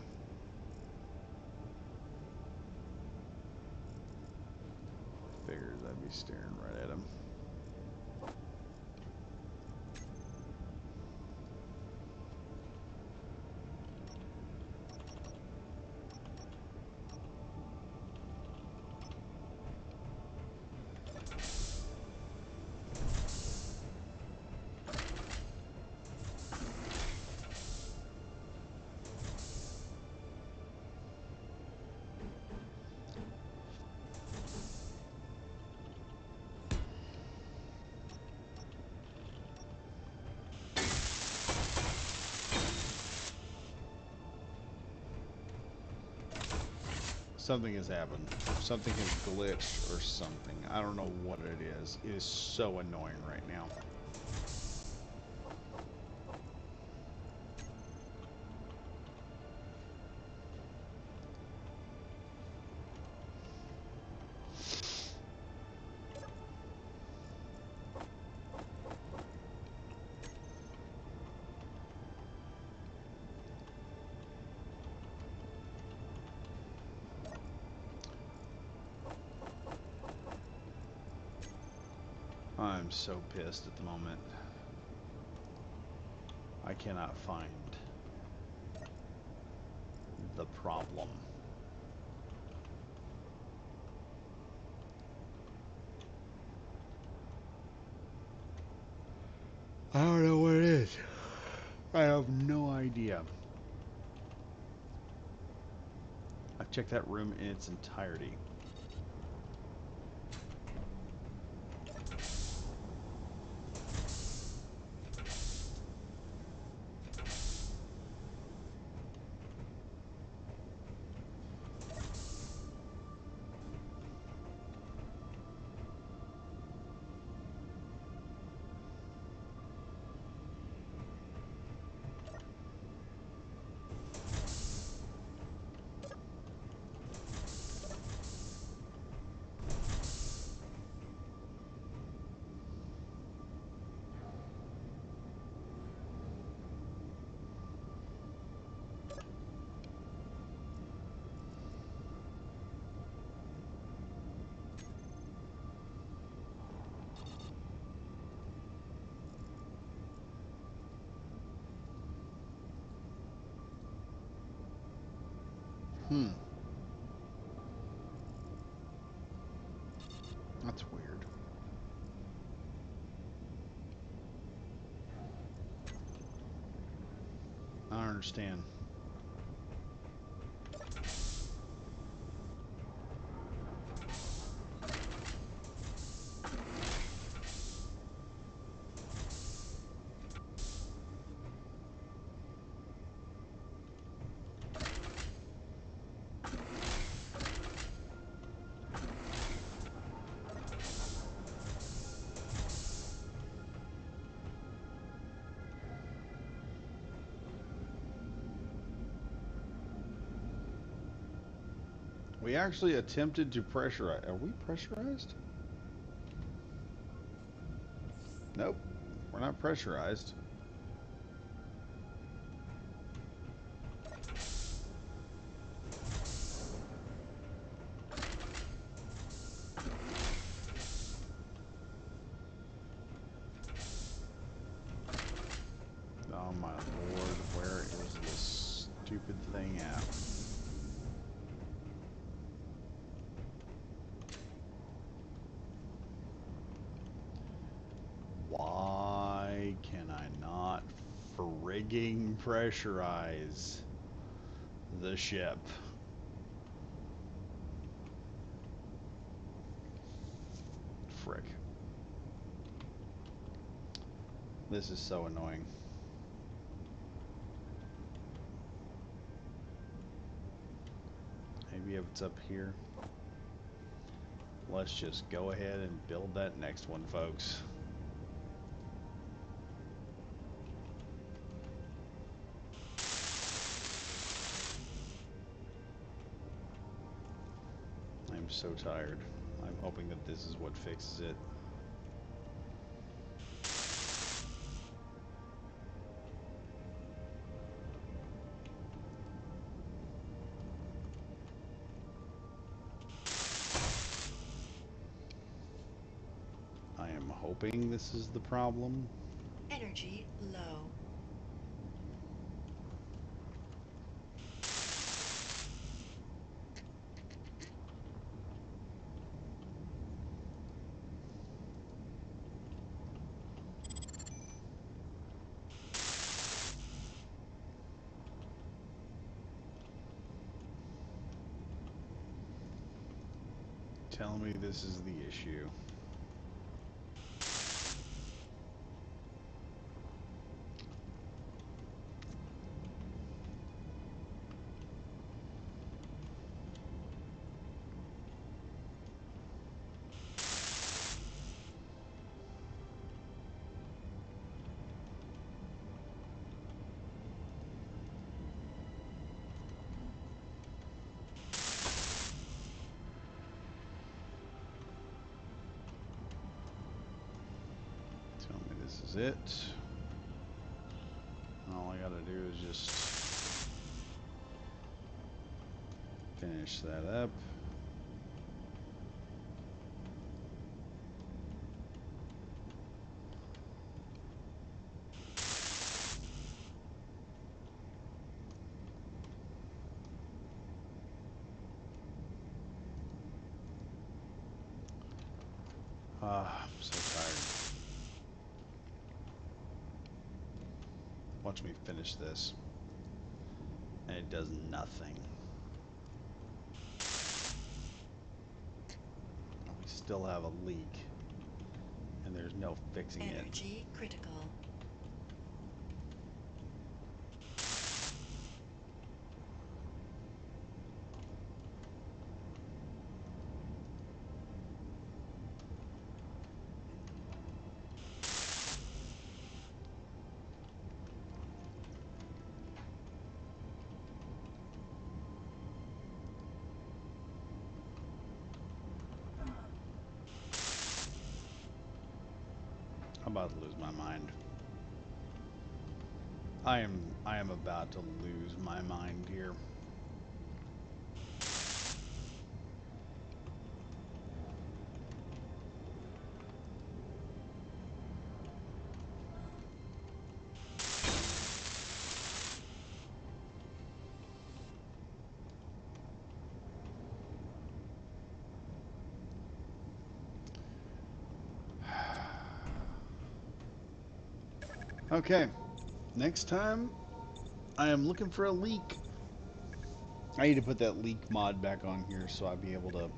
Figures I'd be staring right at him. Something has happened. Something has glitched or something. I don't know what it is. It is so annoying right now. I'm so pissed at the moment. I cannot find the problem. I don't know what it is. I have no idea. I've checked that room in its entirety. Hmm. That's weird. I don't understand. We actually attempted to pressurize. Are we pressurized? Nope. We're not pressurized. Oh my lord, where is this stupid thing at? Why can I not frigging pressurize the ship? Frick. This is so annoying. Maybe if it's up here. Let's just go ahead and build that next one, folks. I'm so tired. I'm hoping that this is what fixes it. I am hoping this is the problem. Energy low. Tell me this is the issue. Tell me this is it. All I gotta do is just finish that up. I'm so tired. Watch me finish this. And it does nothing. We still have a leak. And there's no fixing it. Energy critical. I'm about to lose my mind. I am about to lose my mind here. Okay, next time I am looking for a leak. I need to put that leak mod back on here so I'll be able to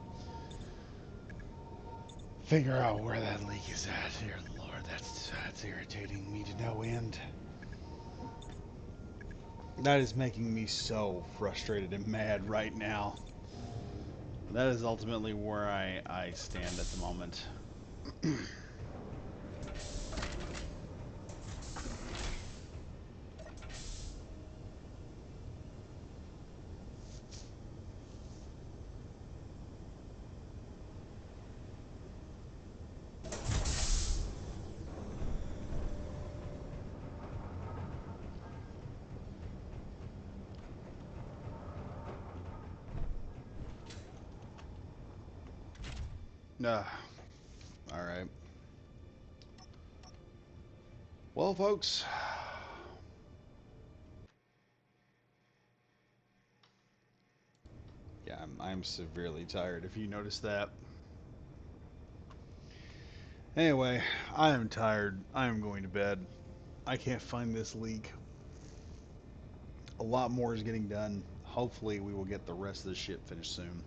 figure out where that leak is at. Dear Lord, that's irritating me to no end. That is making me so frustrated and mad right now. That is ultimately where I stand at the moment. Nah, alright. Well, folks, yeah, I'm severely tired if you notice that. Anyway, I am tired. I am going to bed. I can't find this leak. A lot more is getting done. Hopefully, we will get the rest of the ship finished soon.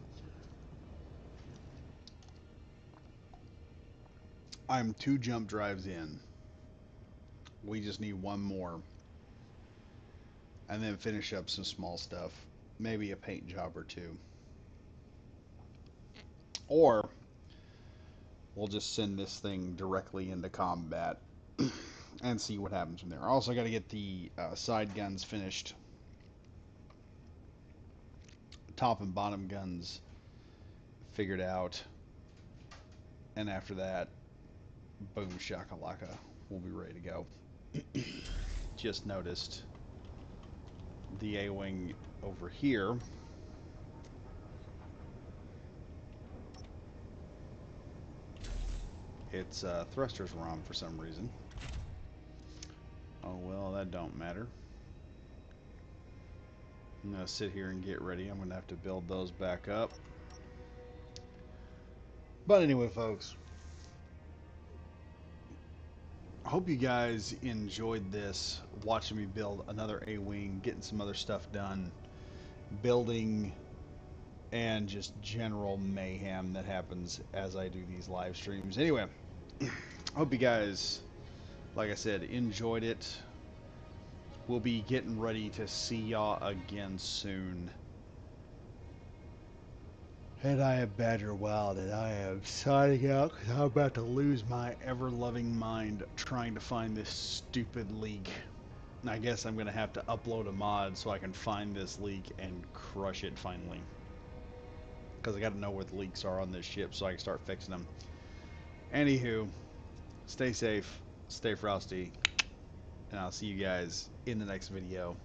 I'm 2 jump drives in. We just need one more. And then finish up some small stuff. Maybe a paint job or two. Or we'll just send this thing directly into combat and see what happens from there. Also, got to get the side guns finished, top and bottom guns figured out, and after that, boom shakalaka, we'll be ready to go. Just noticed the A-wing over here. Its thrusters were on for some reason. Oh well, that don't matter. I'm gonna sit here and get ready. I'm gonna have to build those back up. But anyway, folks, I hope you guys enjoyed this, watching me build another A-wing, getting some other stuff done, building, and just general mayhem that happens as I do these live streams. Anyway, I hope you guys, like I said, enjoyed it. We'll be getting ready to see y'all again soon. And I am Badger Wild, and I am signing out because I'm about to lose my ever-loving mind trying to find this stupid leak. And I guess I'm going to have to upload a mod so I can find this leak and crush it finally. Because I got to know where the leaks are on this ship so I can start fixing them. Anywho, stay safe, stay frosty, and I'll see you guys in the next video.